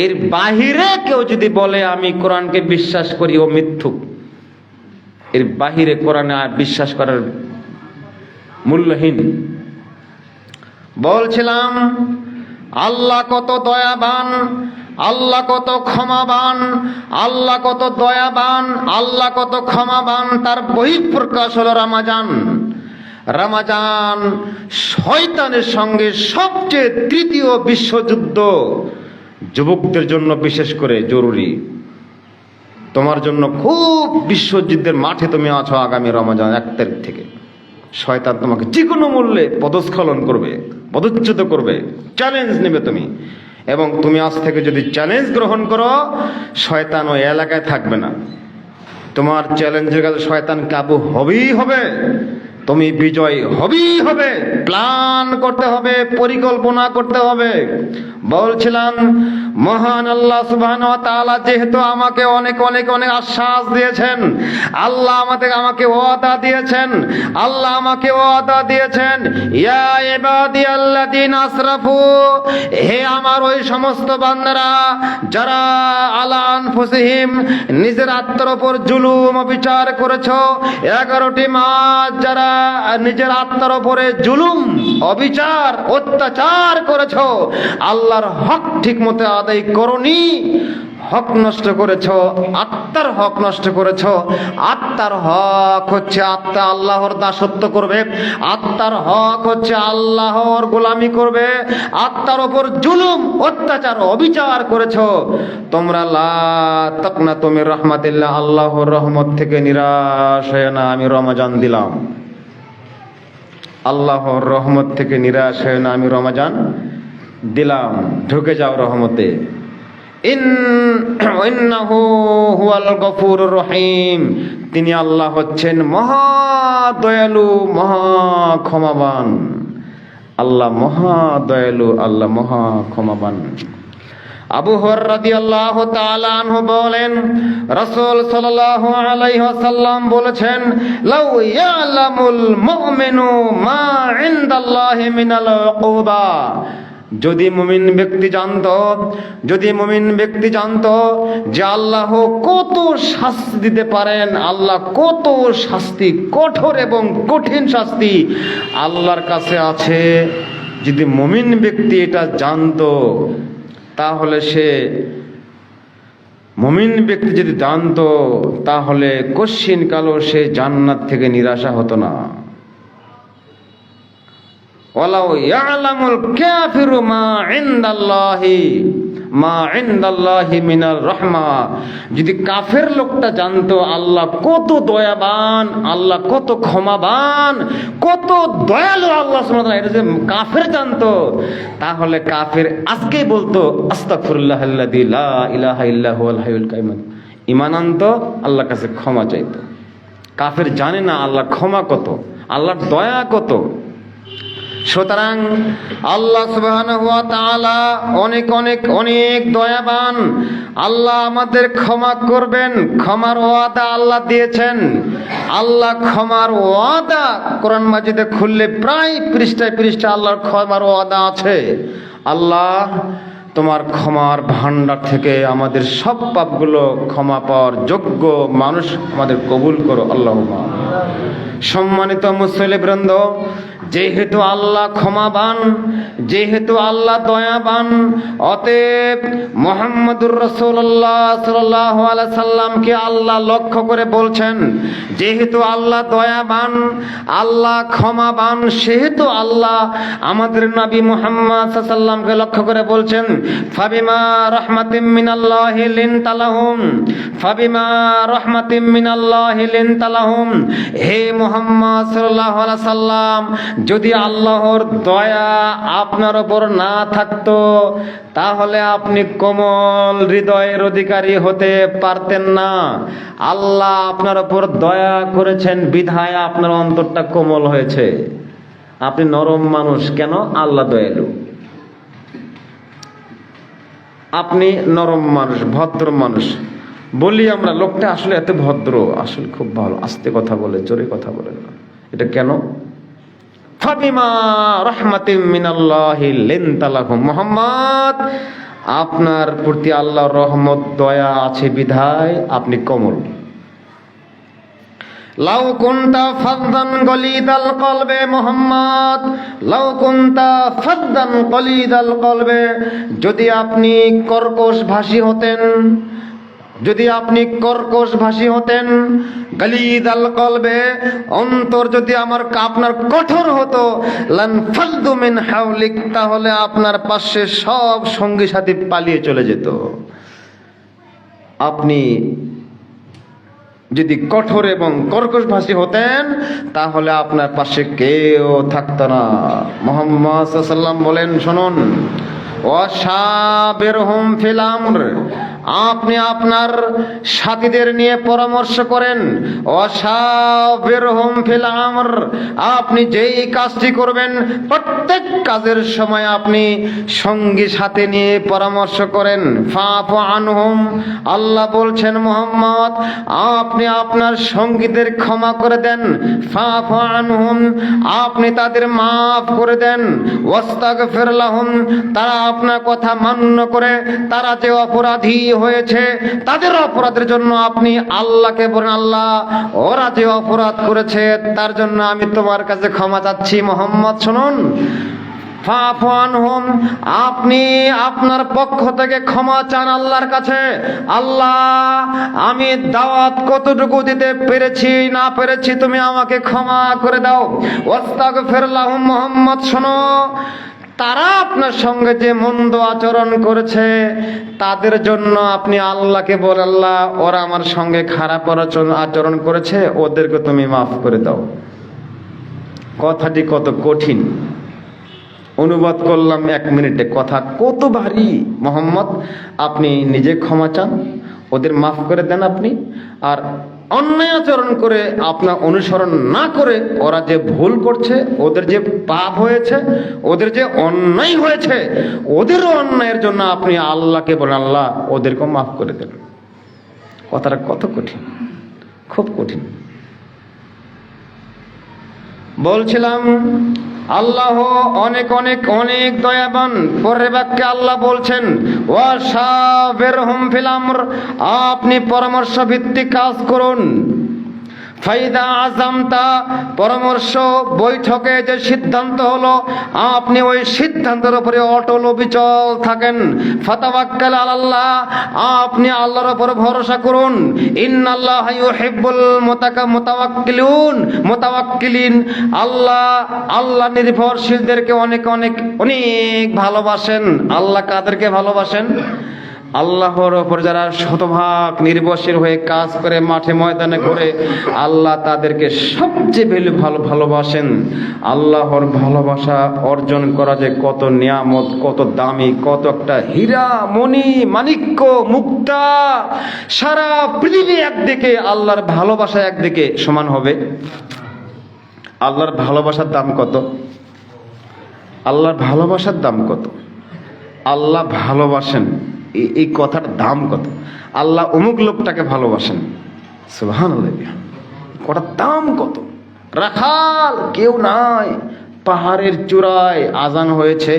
এর বাহিরে কেউ যদি বলে আমি কোরআনকে বিশ্বাস করি, ও মিথ্যুক। এর বাহিরে কোরআনে বিশ্বাস করার মূল্যহীন। বলছিলাম আল্লাহ কত দয়াবান, আল্লাহ কত ক্ষমাবান, আল্লাহ কত দয়াবান, আল্লাহ কত ক্ষমাবান, তার বহিঃপ্রকাশ হলো রমাজান। রমাজান শয়তানের সঙ্গে সবচেয়ে তৃতীয় বিশ্বযুদ্ধ, যুবকদের জন্য বিশেষ করে জরুরি। তোমার জন্য খুব বিশ্বযুদ্ধের মাঠে তুমি আছো আগামী রমজান 1 তারিখ থেকে। শয়তান তোমাকে যে কোনো মূল্যে পদস্খলন করবে, পদচ্যুত করবে, চ্যালেঞ্জ নেবে তুমি। এবং তুমি আজ থেকে যদি চ্যালেঞ্জ গ্রহণ করো, শয়তান ওই এলাকায় থাকবে না। তোমার চ্যালেঞ্জের কাছে শয়তান কাবু হবেই হবে, তুমি বিজয় হবেই হবে। প্ল্যান করতে হবে, পরিকল্পনা করতে হবে। বলছিলাম মহান আল্লাহ সুবহানাহু ওয়া তাআলা যেহেতু আমাকে অনেক অনেক অনেক আশ্বাস দিয়েছেন, আল্লাহ আমাকে ওয়াদা দিয়েছেন, আল্লাহ আমাকে ওয়াদা দিয়েছেন, ইয়া ইবাদিয়াল্লাযীনা আসরাফু, হে আমার ওই সমস্ত বান্দারা যারা আলা আনফুসিহিম, নিজের আত্মার উপর জুলুম অবিচার করেছো। 11টি মাস যারা নিজের আত্মার উপরে জুলুম, অবিচার, অত্যাচার করেছো, আল্লাহর হক ঠিক মতো আদায় করনি, হক নষ্ট করেছো, আত্মার হক নষ্ট করেছো। আত্মার হক হচ্ছে আত্মা আল্লাহর দাসত্ব করবে, আত্মার হক হচ্ছে আল্লাহর গোলামি করবে। আত্মার ওপর জুলুম, অত্যাচার, অবিচার করেছো তোমরা। লা তাকনাতু মির রাহমাতিল্লাহ, আল্লাহর রহমত থেকে নিরাশ হয় না, আমি রমজান দিলাম। আল্লাহর রহমত থেকে নিরাশ হয় না, আমি রমজান দিলাম, ঢুকে যাও রহমতে। ইন্নাহু হুয়াল গফুরুর রহিম, তিনি আল্লাহ হচ্ছেন মহা দয়ালু, মহা ক্ষমাবান। আল্লাহ মহা দয়ালু, আল্লাহ মহা ক্ষমাবান। আবু হুরায়রা রাদিয়াল্লাহু তাআলা আনহু বলেন, রাসূল সাল্লাল্লাহু আলাইহি ওয়াসাল্লাম বলেছেন, লাউ ইয়ালামুল মুমিনু মা ইনদাল্লাহি মিনাল উকুবা, যদি মুমিন ব্যক্তি জানতো যে আল্লাহ কত শাস্তি দিতে পারেন, আল্লাহ কত শাস্তি, কঠোর এবং কঠিন শাস্তি আল্লাহর কাছে আছে, যদি মুমিন ব্যক্তি এটা জানতো, তাহলে মুমিন ব্যক্তি যদি জানতো, তাহলে কশ্চিন কালো সে জান্নাত থেকে নিরাশা হতো না। ওয়ালাউ ইয়ালামুল কাফিরু মা ইনদাল্লাহি মিনার রাহমা, যদি কাফের লোকটা জানতো আল্লাহ কত দয়াবান, আল্লাহ কত ক্ষমাবান, কত দয়ালু আল্লাহ সুবহানাহু ওয়া তাআলা, এটা যে কাফের জানতো, তাহলে কাফের আজকেই বলতো আস্তাগফিরুল্লাহাল্লাযী লা ইলাহা ইল্লা হুয়াল হাইয়ুল কাইয়ুম, ঈমান আনতো, আল্লাহর কাছে ক্ষমা চাইতো। কাফের জানে না আল্লাহ ক্ষমা কত, আল্লাহর দয়া কত। সুতরাং আল্লাহ সুবহানাহু ওয়া তাআলা অনেক অনেক অনেক দয়াবান। আল্লাহ আমাদের ক্ষমা করবেন, ক্ষমার ওয়াদা আল্লাহ দিয়েছেন। আল্লাহ ক্ষমার ওয়াদা কোরআন মাজিদে খুললে প্রায় পৃষ্ঠায় পৃষ্ঠায় আল্লাহর ক্ষমার ওয়াদা আছে। আল্লাহ তোমার ক্ষমার ভান্ডার থেকে আমাদের সব পাপগুলো ক্ষমা পাওয়ার যোগ্য মানুষ আমাদের কবুল করো আল্লাহুম্মা। সম্মানিত মুসলিমবৃন্দ, যেহেতু আল্লাহ ক্ষমাবান, যেহেতু আল্লাহ দয়াবান, অতএব মুহাম্মদুর রাসূলুল্লাহ সাল্লাল্লাহু আলাইহি সাল্লামকে আল্লাহ লক্ষ্য করে বলছেন, যেহেতু আল্লাহ দয়াবান, আল্লাহ ক্ষমাবান, সেহেতু আল্লাহ আমাদের নবী মুহাম্মদ সাল্লাল্লাহু আলাইহি সাল্লামকে লক্ষ্য করে বলছেন, ফাবিমা রাহমাতিম মিনাল্লাহি লিনতা লাহুম, ফাবিমা রাহমাতিম মিনাল্লাহি লিনতা লাহুম। হে মুহাম্মদ সাল্লাল্লাহু আলাইহি সাল্লাম, যদি আল্লাহর দয়া আপনার ওপর না থাকতো, তাহলে আপনি কোমল হৃদয়ের অধিকারী হতে পারতেন না। আল্লাহ আপনার ওপর দয়া করেছেন বিধায় আপনার অন্তরটা কোমল হয়েছে। আপনি নরম মানুষ, কেন? আল্লাহ দয়ালু। আপনি নরম মানুষ, ভদ্র মানুষ। বলি আমরা, লোকটা আসলে এত ভদ্র, আসলে খুব ভালো, আস্তে কথা বলে, জোরে কথা বলে না। এটা কেন? ফাবিমা রাহমাতিম মিনাল্লাহি লিনতা লাহুম। মুহাম্মদ, আপনার প্রতি আল্লাহর রহমত দয়া আছে বিধায় আপনি কোমল। লাউ কুনতা ফাদদান গলিদাল কলবে, মুহাম্মদ, লাউ কুনতা ফাদদান গলিদাল কলবে, যদি আপনি কর্কশ ভাষী হতেন, যদি আপনি কর্কশ ভাষী হতেন, গালিদাল কলবে, অন্তর যদি আপনার কঠোর হতো, লান ফালদু মিন হাওলিক, তাহলে আপনার পাশে সব সঙ্গী সাথী পালিয়ে চলে যেত। আপনি যদি কঠোর এবং কর্কশ ভাষী হতেন, তাহলে আপনার পাশে কেউ থাকতো না। মুহাম্মদ সাল্লাল্লাহু আলাইহি ওয়াসাল্লাম বলেন, শুনুন, ওয়াশাবিরহুম ফিল আমর, আপনি আপনার সাথীদের নিয়ে পরামর্শ করেন। ওয়াশাবিরহুম ফিল আমর, আপনি যেই কাজটি করবেন প্রত্যেক কাজের সময় আপনি সঙ্গী সাথী নিয়ে পরামর্শ করেন। ফাফু আনহুম, আল্লাহ বলছেন মুহাম্মদ, আপনি আপনার সঙ্গীদের ক্ষমা করে দেন। ফাফু আনহুম, আপনি তাদের মাফ করে দেন। ওয়াস্তাগফির লাহুম, তারা আপনার কথা মান্য করে তারা যে অপরাধী হয়েছে, তাদের অপরাধের জন্য আপনি আল্লাহকে বলেন, আল্লাহ ওরা যে অপরাধ করেছে তার জন্য আমি তোমার কাছে ক্ষমা চাচ্ছি। মুহাম্মদ শুনুন, ফাফু আনহুম, আপনি আপনার পক্ষ থেকে ক্ষমা চান আল্লাহর কাছে। আল্লাহ, আমি দাওয়াত কতটুকু দিতে পেরেছি না পেরেছি তুমি আমাকে ক্ষমা করে দাও। ওয়াস্তাগফির লাহুম, মুহাম্মদ শোনো, তারা আপনার সঙ্গে যে মন্দ আচরণ করেছে তাদের জন্য আপনি আল্লাহকে বল, আল্লাহ ওরা আমার সঙ্গে খারাপ আচরণ করেছে, ওদেরকে তুমি মাফ করে দাও। কথাটি কত কঠিন, অনুবাদ করলাম 1 মিনিটে, কথা কত ভারী। মোহাম্মদ, আপনি নিজে ক্ষমা চান, ওদের মাফ করে দেন আপনি, আর অন্যায় আচরণ করে আপনার অনুসরণ না করে ওরা যে ভুল করছে, ওদের যে পাপ হয়েছে, ওদের যে অন্যায় হয়েছে, ওদেরও অন্যায়ের জন্য আপনি আল্লাহকে বলেন আল্লাহ ওদেরকেও মাফ করে দেন। কথাটা কত কঠিন, খুব কঠিন। বলছিলাম আল্লাহ অনেক অনেক অনেক দয়াবান। পরের বাক্যে আল্লাহ বলছেন ওয়াশাবিরহুম ফিল আমর, আপনি পরামর্শ ভিত্তিক কাজ করুন। ফাইদা আযামতা, পরামর্শ বৈঠকে যে সিদ্ধান্ত হলো আপনি ওই সিদ্ধান্তের উপরে অটল অবিচল থাকেন। ফাতাওয়াক্কাল আলাল্লাহ, আপনি আল্লাহর উপর ভরসা করুন। ইন্নাল্লাহা ইউহিব্বুল মুতাওয়াক্কিলিন, আল্লাহ নির্ভরশীলদেরকে অনেক অনেক অনেক ভালোবাসেন। আল্লাহ কাদেরকে ভালোবাসেন? আল্লাহর ওপর যারা শতভাগ নির্ভরশীল হয়ে কাজ করে, মাঠে ময়দানে ঘুরে, আল্লাহ তাদেরকে সবচেয়ে ভালোবাসেন। আল্লাহর ভালোবাসা অর্জন করা যে কত নিয়ামত, কত দামি, কত একটা হীরা মণি মাণিক্য মুক্তা। সারা পৃথিবী একদিকে, আল্লাহর ভালোবাসা একদিকে সমান হবে। আল্লাহর ভালোবাসার দাম কত? আল্লাহর ভালোবাসার দাম কত? আল্লাহ ভালোবাসেন, এই কথার দাম কত? আল্লাহ অমুক লোকটাকে ভালোবাসেন, সুবহানাল্লাহ, কথার দাম কত? রাখাল কেউ নাই, পাহাড়ের চূড়ায় আজান হয়েছে,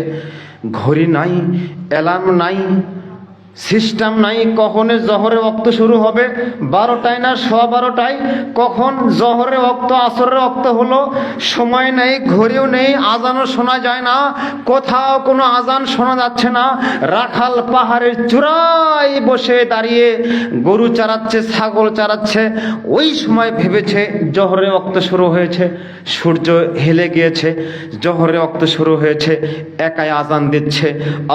ঘড়ি নাই, অ্যালার্ম নাই, সিস্টেম নাই, কখন জহরের ওয়াক্ত শুরু হবে, 12টায় না 12:15টায়, কখন জহরের ওয়াক্ত আসরের ওয়াক্ত হলো, সময় নেই, ঘড়িও নেই, আজানও শোনা যায় না, কোথাও কোনো আজান শোনা যাচ্ছে না। রাখাল পাহাড়ের চূড়ায় বসে দাঁড়িয়ে গরু চারাচ্ছে, ছাগল চারাচ্ছে। ওই সময় ভেবেছে জহরের ওয়াক্ত শুরু হয়েছে, সূর্য হেলে গিয়েছে, জহরের ওয়াক্ত শুরু হয়েছে, একাই আজান দিচ্ছে,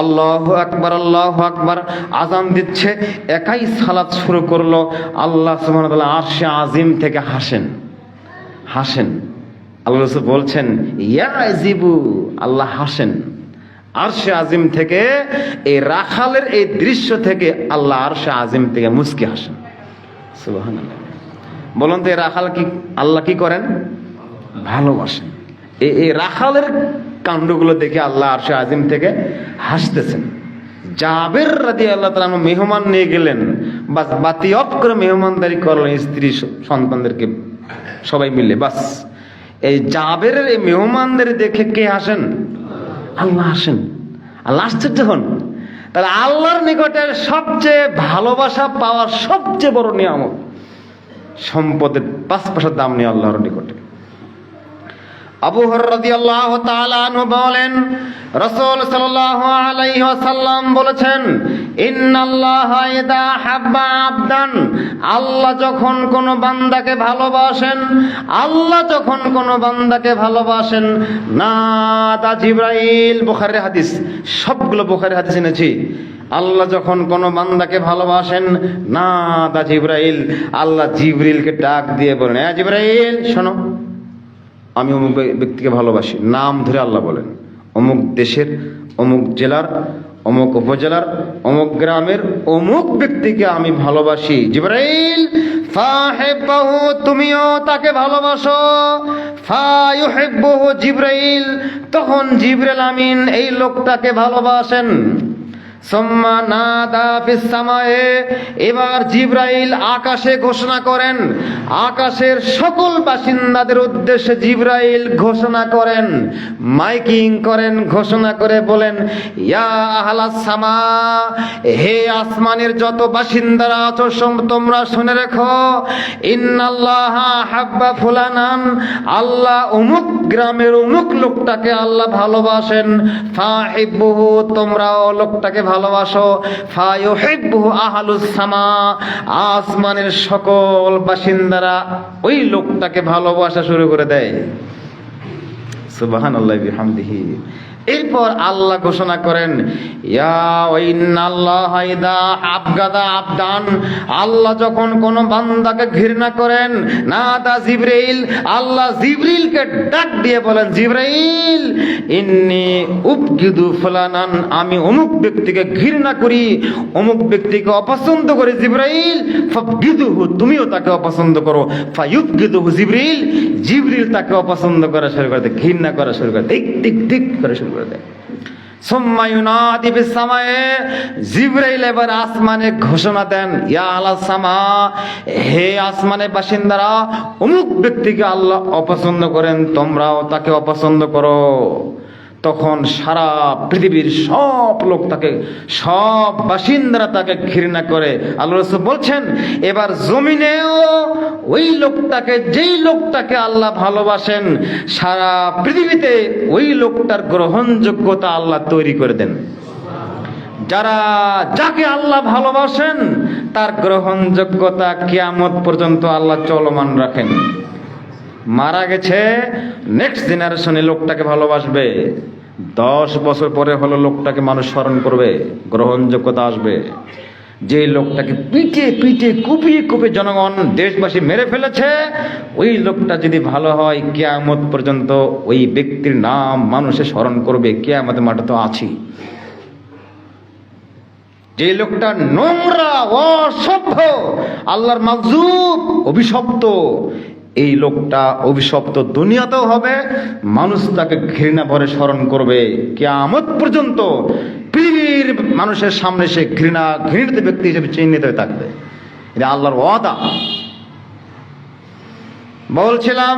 আল্লাহু আকবার আল্লাহু আকবার আজান দিচ্ছে, একাই সালাত শুরু করলো। আল্লাহ সুবহানাহু ওয়া তাআলা আরশে আজিম থেকে হাসেন। আল্লাহ রাসূল বলছেন ইয়াজিবু, আল্লাহ হাসেন আরশে আজিম থেকে। এই রাখালের এই দৃশ্য থেকে আল্লাহ আরশে আজিম থেকে মুস্কি হাসেন, সুবহানাল্লাহ। বলুন তো এই রাখাল কি আল্লাহ কি করেন? ভালোবাসেন। এই রাখালের কাণ্ডগুলো দেখে আল্লাহ আরশে আজিম থেকে হাসতেছেন। জাবের রাদিয়াল্লাহু তাআলা মেহমান নিয়ে গেলেন, বাস বাতি অফ করে মেহমানদারি করলেন স্ত্রী সন্তানদেরকে সবাই মিলে। বাস এই জাবেরের এই মেহমানদের দেখে কে হাসেন? আল্লাহ হাসেন। আল্লাহ আশ্চর্য হন। তাহলে আল্লাহর নিকটে সবচেয়ে ভালোবাসা পাওয়ার সবচেয়ে বড় নিয়ামত, সম্পদের 5 পয়সার দাম নেই আল্লাহর নিকটে। আবু হুরায়রা রাদিয়াল্লাহু তাআলা আনহু বলেন রাসূল সাল্লাল্লাহু আলাইহি ওয়াসাল্লাম বলেছেন ইন্নাল্লাহা ইযা হাব্বা আবদান, আল্লাহ যখন কোন বান্দাকে ভালোবাসেন, আল্লাহ যখন কোন বান্দাকে ভালোবাসেন, নাদা জিবরাইল, বুখারীর হাদিস, সবগুলো বুখারীর হাদিস এনেছি। আল্লাহ যখন কোন বান্দাকে ভালোবাসেন, নাদা জিবরাইল, আল্লাহ জিবরিলকে ডাক দিয়ে বলেন এ জিবরাইল শোনো, আমি অমুক ব্যক্তিকে ভালোবাসি। নাম ধরে আল্লাহ বলেন, অমুক দেশের, অমুক জেলার, অমুক উপজেলার, অমুক গ্রামের অমুক ব্যক্তিকে আমি ভালোবাসি। জিবরাইল ফাহিব্বাহু, তুমিও তাকে ভালোবাসো। ফায়ুহিব্বুহু জিবরাইল, তখন জিবরাইল আমিন এই লোকটাকে ভালোবাসেন। সুম্মা নাদা ফিস সামায়ে, এবার জিবরাইল আকাশে ঘোষণা করেন, আকাশের সকল বাসিন্দাদের উদ্দেশ্যে জিবরাইল ঘোষণা করেন, মাইকিং করেন, ঘোষণা করে বলেন ইয়া আহলাস সামা, হে আসমানের যত বাসিন্দারা আছো তোমরা শুনে রেখো, ইন্নাল্লাহা হাব্বা ফুলানান, আল্লাহ অমুক গ্রামের অমুক লোকটাকে আল্লাহ ভালোবাসেন। ফাহিব্বুহু, তোমরাও লোকটাকে ভালোবাসো। ফায়ুহিব্বুহু আহলুস সামা, আসমানের সকল বাসিন্দারা ওই লোকটাকে ভালোবাসা শুরু করে দেয়। সুবহানাল্লাহি বিহামদিহি। এরপর আল্লাহ ঘোষণা করেন, আল্লাহ যখন কোন বান্দাকে ঘৃণা করেন, নাদা জিবরাইল, আল্লাহ জিবরিলকে ডাক দিয়ে বলেন, জিবরাইল ইন্নী উবগিদু ফুলানান, আমি অমুক ব্যক্তিকে ঘৃণা করি, অমুক ব্যক্তিকে অপছন্দ করি। জিবরাইল ফাবগিদুহু, তুমিও তাকে অপছন্দ করো। ফায়ুবগিদুহু জিবরিল, জিবরিল তাকে অপছন্দ করা শুরু করে দেয়, ঘৃণা করা শুরু করে দেয়, ঠিক ঠিক করে শুরু করে দেয়। সুম্মা ইউনাদি ফিস সামায়ে, জিবরাইল এবার আসমানে ঘোষণা দেন, ইয়া আলাস সামা, হে আসমানের বাসিন্দারা, অমুক ব্যক্তিকে আল্লাহ অপছন্দ করেন, তোমরাও তাকে অপছন্দ করো। তখন সারা পৃথিবীর সব লোক তাকে, সব বাসিন্দারা তাকে ঘৃণা করে। আল্লাহ রাসূল বলছেন, এবার জমিনেও ওই লোকটাকে, যেই লোকটাকে আল্লাহ ভালোবাসেন, সারা পৃথিবীতে ওই লোকটার গ্রহণযোগ্যতা আল্লাহ তৈরি করে দেন। যারা, যাকে আল্লাহ ভালোবাসেন তার গ্রহণযোগ্যতা কিয়ামত পর্যন্ত আল্লাহ চলমান রাখেন। মারা গেছে, নেক্সট জেনারেশনে লোকটাকে ভালোবাসবে, 10 বছর পরে হলো লোকটাকে মানুষ স্মরণ করবে, গ্রহণযোগ্যতা আসবে। যে লোকটাকে পিটে পিটে কুপিয়ে কুপিয়ে জনগণ, দেশবাসী মেরে ফেলেছে, ওই লোকটা যদি ভালো হয়, কিয়ামত পর্যন্ত ওই ব্যক্তির নাম মানুষে স্মরণ করবে, কিয়ামতের মাঠে তো আছি। যে লোকটা নোংরা, অসভ্য, আল্লাহর মাগজুব, অভিশপ্ত, এই লোকটা অভিশপ্ত দুনিয়াতেও হবে, মানুষ তাকে ঘৃণা ভরে স্মরণ করবে, কিয়ামত পর্যন্ত পৃথিবীর মানুষের সামনে সে ঘৃণিত ব্যক্তি হিসেবে চিহ্নিত হয়ে থাকবে। এটা আল্লাহর ওয়াদা। বলছিলাম,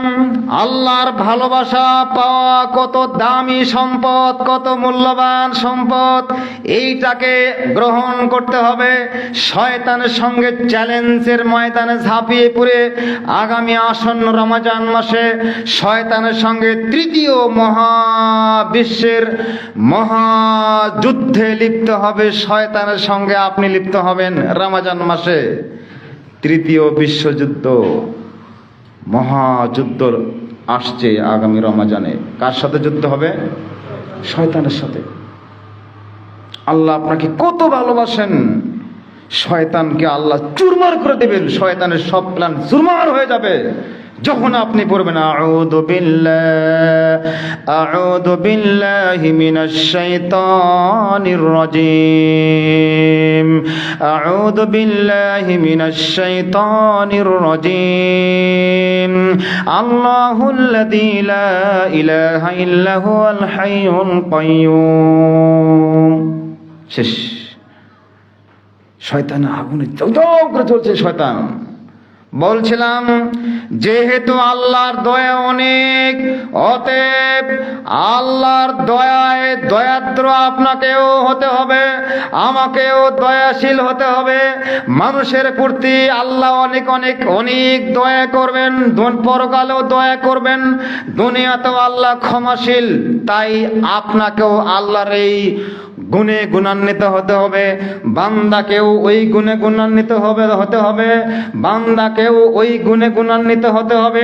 আল্লাহর ভালোবাসা পাওয়া কত দামি সম্পদ, কত মূল্যবান সম্পদ, এইটাকে গ্রহণ করতে হবে। শয়তানের সঙ্গে চ্যালেঞ্জের ময়দানে ঝাঁপিয়ে পড়ে আগামী আসন্ন রমজান মাসে শয়তানের সঙ্গে তৃতীয় মহাবিশ্বের মহাযুদ্ধে লিপ্ত হবে। শয়তানের সঙ্গে আপনি লিপ্ত হবেন রমজান মাসে, তৃতীয় বিশ্বযুদ্ধ, মহাযুদ্ধ আসছে আগামী রমজানে। কার সাথে যুদ্ধ হবে? শয়তানের সাথে। আল্লাহ আপনাকে কত ভালোবাসেন, শয়তানকে আল্লাহ চুরমার করে দেবেন, শয়তানের সব প্ল্যান চুরমার হয়ে যাবে যখন আপনি পড়বেন আউযু বিল্লাহি মিনাশ শাইতানির রাজীম, আউযু বিল্লাহি মিনাশ শাইতানির রাজীম, আল্লাহুল্লাযী লা ইলাহা ইল্লা হুয়াল হাইয়ুল কাইয়্যুম। শেষ। শয়তান আগুনে চৌচৌ করে চলছে শয়তান। বলছিলাম, যেহেতু আল্লাহর দয়া অনেক, অতএব আল্লাহর দয়ায় দয়াদ্র আপনাকেও হতে হবে, আমাকেও দয়াশীল হতে হবে। মানুষের প্রতি আল্লাহ অনেক অনেক অনেক দয়া করবেন, পরকালেও দয়া করবেন, দুনিয়াতেও আল্লাহ ক্ষমাশীল। তাই আপনাকেও আল্লাহর এই গুণে গুণান্বিত হতে হবে, বান্দাকেও ওই গুণে গুণান্বিত হতে হবে, বান্দাকেও ওই গুণে গুণান্বিত হতে হবে।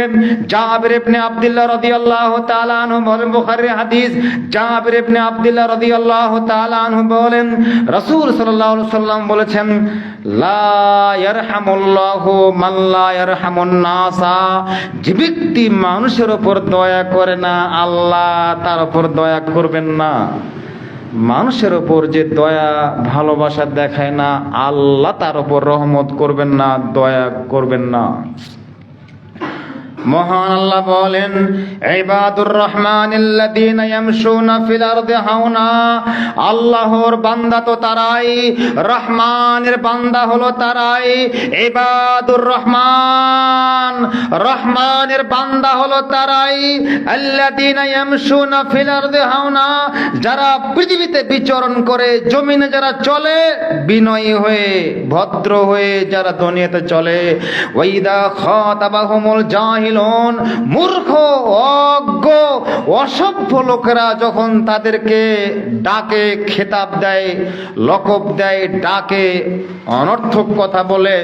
জাবির ইবনে আব্দুল্লাহ রাদিয়াল্লাহু তাআলা আনহু বলেন, বুখারীর হাদিস, জাবির ইবনে আব্দুল্লাহ রাদিয়াল্লাহু তাআলা আনহু বলেন, রাসূল সাল্লাল্লাহু আলাইহি ওয়াসাল্লাম বলেছেন, লা ইয়ারহামুল্লাহু মান লা ইয়ারহামুন নাসা, যে ব্যক্তি মানুষের উপর দয়া করে না, আল্লাহ তার উপর দয়া করবেন না। মানুষের ওপর যে দয়া ভালোবাসা দেখায় না, আল্লাহ তার উপর রহমত করবেন না, দয়া করবেন না। মহান আল্লাহ বলেন, ইবাদুর রহমানিল্লাযীনা ইয়ামশুনা ফিল আরদি হাওনা, আল্লাহর বান্দা তো তারাই, রহমানের বান্দা হলো তারাই। ইবাদুর রহমান, রহমানের বান্দা হলো তারাই। আল্লাযীনা ইয়ামশুনা ফিল আরদি হাওনা, যারা পৃথিবীতে বিচরণ করে, জমিনে যারা চলে বিনয়ী হয়ে, ভদ্র হয়ে যারা দুনিয়াতে চলে। ওয়াইদা খাতাবাহুমুল জাহিল, মূর্খ, অজ্ঞ, অসভ্য লোকেরা যখন তাদেরকে ডাকে, খেতাব দেয়, লকব দেয়, ডাকে, অনর্থক কথা বলে,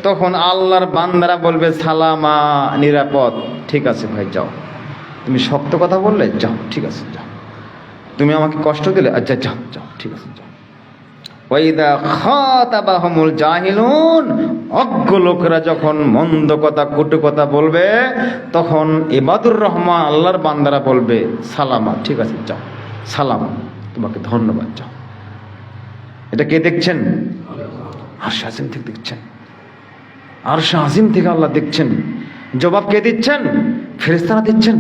তখন আল্লাহর বান্দারা বলবে সালামা, নিরাপদ, ঠিক আছে ভাই যাও, তুমি শক্ত কথা বললে যাও, ঠিক আছে যাও। তুমি আমাকে কষ্ট দিলে, আচ্ছা যাও যাও, ঠিক আছে যাও। ওয়াইদা খাতাবাহুমুল জাহিলুন, অজ্ঞ লোকেরা যখন মন্দ কথা কটু কথা বলবে, তখন ইবাদুর রহমান আল্লাহর বান্দারা বলবে সালামা, ঠিক আছে যাও, সালাম, তোমাকে ধন্যবাদ, যাও। এটা কে দেখছেন? আরশ আজিম থেকে দেখছেন। আরশ আজিম থেকে আল্লাহ দেখছেন। জবাব কে দিচ্ছেন? ফেরেশতারা দিচ্ছেন।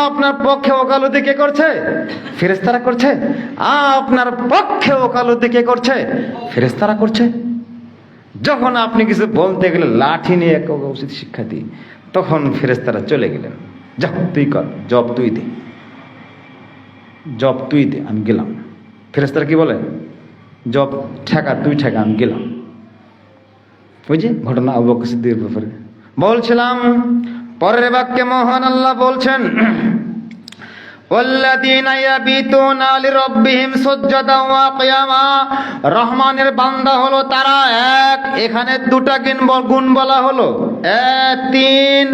আপনার পক্ষে ওকালতি কে করছে? ফেরেশতারা করছে। আপনার পক্ষে ওকালতি কে করছে? ফেরেশতারা করছে। যখন আপনি কিছু বলতে গেলে লাঠি নিয়ে এক উচিত শিক্ষা দিই, তখন ফেরেশতারা চলে গেলেন, যা তুই কর, জব তুই দে, জব তুই দে, আমি গেলাম। ফেরেশতারা কি বলে? জব ঠেকা, তুই ঠেকা, আমি গেলাম। ওই যে ঘটনা আবু বকর সিদ্দিকের ব্যাপারে বলছিলাম। পরের বাক্যে মহান আল্লাহ বলছেন, ওয়াল্লাযীনা ইয়াবিতুনা লিরাব্বিহিম সুজদান ওয়া কিয়ামা, রহমানের বান্দা হলো তারা এক, এখানে দুটা গুণ বলা হলো, তিন।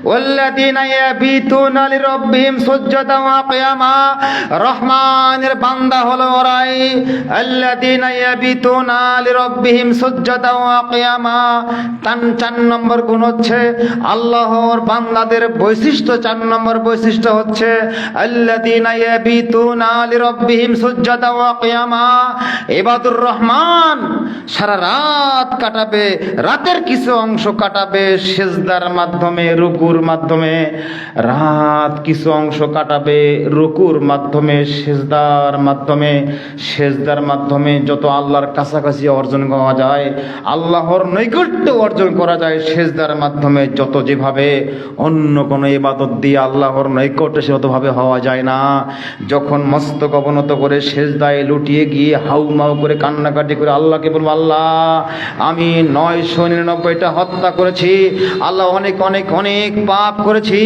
ওয়াল্লাযীনা ইয়াবিতুনা লিরাব্বিহিম সুজদান ওয়া কিয়ামা, রহমানের বান্দা হলো ওরাই, আল্লাযীনা ইয়াবিতুনা লিরাব্বিহিম সুজদান ওয়া কিয়ামা। 4 নম্বর গুণ হচ্ছে আল্লাহর বান্দাদের বৈশিষ্ট্য, 4 নম্বর বৈশিষ্ট্য হচ্ছে আল্লাযীনা ইয়াবিতুনা লিরাব্বিহিম সুজদান ওয়া কিয়ামা। ইবাদুর রহমান সারা রাত কাটাবে, রাতের কিছু অংশ কাটাবে সিজদার মাধ্যমে, রুকুর মাধ্যমে, রাত কিছু অংশ কাটাবে রুকুর মাধ্যমে, সিজদার মাধ্যমে। সিজদার মাধ্যমে যত আল্লাহর কাছাকাছি অর্জন করা যায়, আল্লাহর নৈকট্য অর্জন করা যায় সিজদার মাধ্যমে, যত যেভাবে অন্য কোনো ইবাদত দিয়ে আল্লাহর নৈকট্য সেতভাবে হওয়া যায় না। যখন মস্তক অবনত করে সিজদায় লুটিয়ে গিয়ে হাউমাউ করে কান্নাকাটি করে আল্লাহকে বলবো, আল্লাহ আমি 999টা হত্যা করেছি, আল্লাহ অনেক অনেক অনেক পাপ করেছি,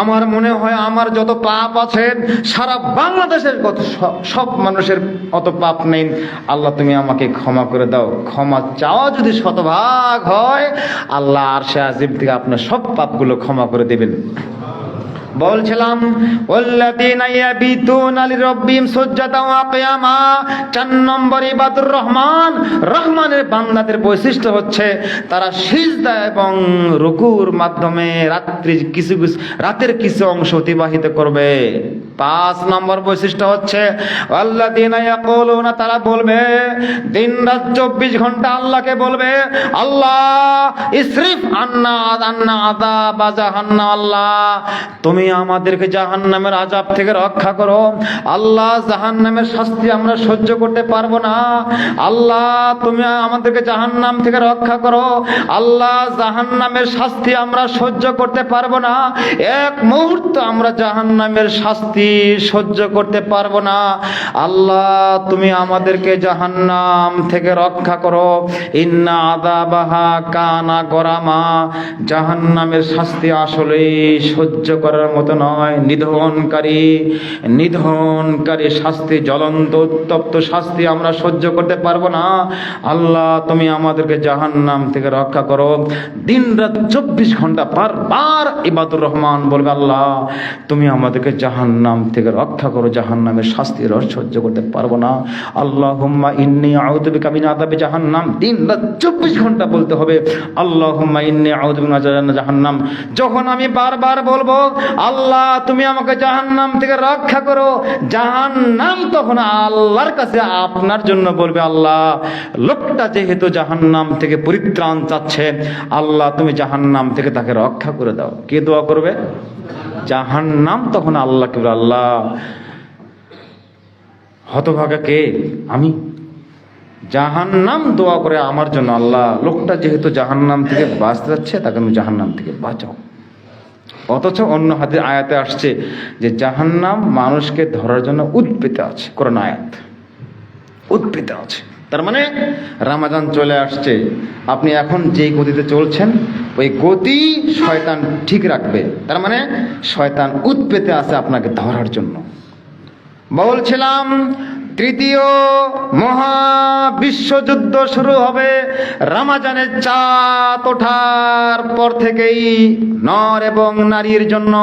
আমার মনে হয় আমার যত পাপ আছে সারা বাংলাদেশের সব মানুষের অত পাপ নেই, আল্লাহ তুমি আমাকে ক্ষমা করে দাও। ক্ষমা চাওয়া যদি শতভাগ হয়, আল্লাহ আরশে আজিম থেকে আপনার সব পাপগুলো ক্ষমা করে দেবেন। বলছিলাম ওয়াল্লাযীনা ইয়াবিতুনা লিরাব্বিহিম সুজদান ওয়া কিয়ামা, 4 নম্বর ইবাদুর রহমান, রহমানের বান্দাদের বৈশিষ্ট্য হচ্ছে তারা সিজদা এবং রুকুর মাধ্যমে রাতের কিছু অংশ অতিবাহিত করবে। 5 নম্বর বৈশিষ্ট্য হচ্ছে ওয়াল্লাযীনা ইয়াকুলুনা, তারা বলবে দিন রাত 24 ঘন্টা আল্লাহকে বলবে, আল্লাহ ইসরিফ আন্না আযাব জাহান্নাম, আল্লাহ তুমি আমাদেরকে জাহান্নামের আযাব থেকে রক্ষা করো। আল্লাহ জাহান্নামের শাস্তি আমরা সহ্য করতে পারবো না, আল্লাহ তুমি আমাদেরকে জাহান্নাম থেকে রক্ষা করো। আল্লাহ জাহান্নামের শাস্তি আমরা সহ্য করতে পারবো না, এক মুহূর্ত আমরা জাহান্নামের শাস্তি সহ্য করতে পারবো না, আল্লাহ তুমি আমাদেরকে জাহান্নাম থেকে রক্ষা করো। ইন্না আযাবাহা কানা গরামা, জাহান্নামের শাস্তি আসলেই সহ্য করার মতো নয়, নিধনকারী শাস্তি, জ্বলন্ত উত্তপ্ত শাস্তি আমরা সহ্য করতে পারবো না, আল্লাহ তুমি আমাদেরকে জাহান্নাম থেকে রক্ষা করো। দিন রাত 24 ঘন্টা বারবার ইবাদুর রহমান বলবে, আল্লাহ তুমি আমাদেরকে জাহান্নাম থেকে রক্ষা করো, জাহান্নামের শাস্তি সহ্য করতে পারবো না। আল্লাহুম্মা ইন্নী আউযু বিকা মিন আযাবি জাহান্নাম, দিন রাত 24 ঘন্টা বলতে হবে আল্লাহুম্মা ইন্নী আউযু বিকা মিন জাহান্নাম। যখন আমি বারবার বলবো আল্লাহ তুমি আমাকে জাহান্নাম থেকে রক্ষা করো, জাহান্নাম তখন আল্লাহর কাছে আপনার জন্য বলবে, আল্লাহ লোকটা যেহেতু জাহান্নাম থেকে পরিত্রাণ চাচ্ছে, আল্লাহ তুমি জাহান্নাম থেকে তাকে রক্ষা করে দাও। কে দোয়া করবে? জাহান্নাম তখন আল্লাহকে বলবে, আল্লাহ হতভাগা কে? আমি। জাহান্নাম দোয়া করে আমার জন্য, আল্লাহ লোকটা যেহেতু জাহান্নাম থেকে বাঁচতে যাচ্ছে, তাকে তুমি জাহান্নাম থেকে বাঁচাও। অথচ অন্য হাদিস আয়াতে আসছে যে জাহান্নাম মানুষকে ধরার জন্য উৎপেত আছে, কোরআন আয়াত উৎপেত আছে। তার মানে রমজান চলে আসছে, আপনি এখন যে গতিতে চলছেন ওই গতি শয়তান ঠিক রাখবে, তার মানে শয়তান উৎপেতে আছে আপনাকে ধরার জন্য। বলছিলাম তৃতীয় মহাবিশ্বযুদ্ধ শুরু হবে রমজানের চাঁদ ওঠার পর থেকেই। নর এবং নারীর জন্য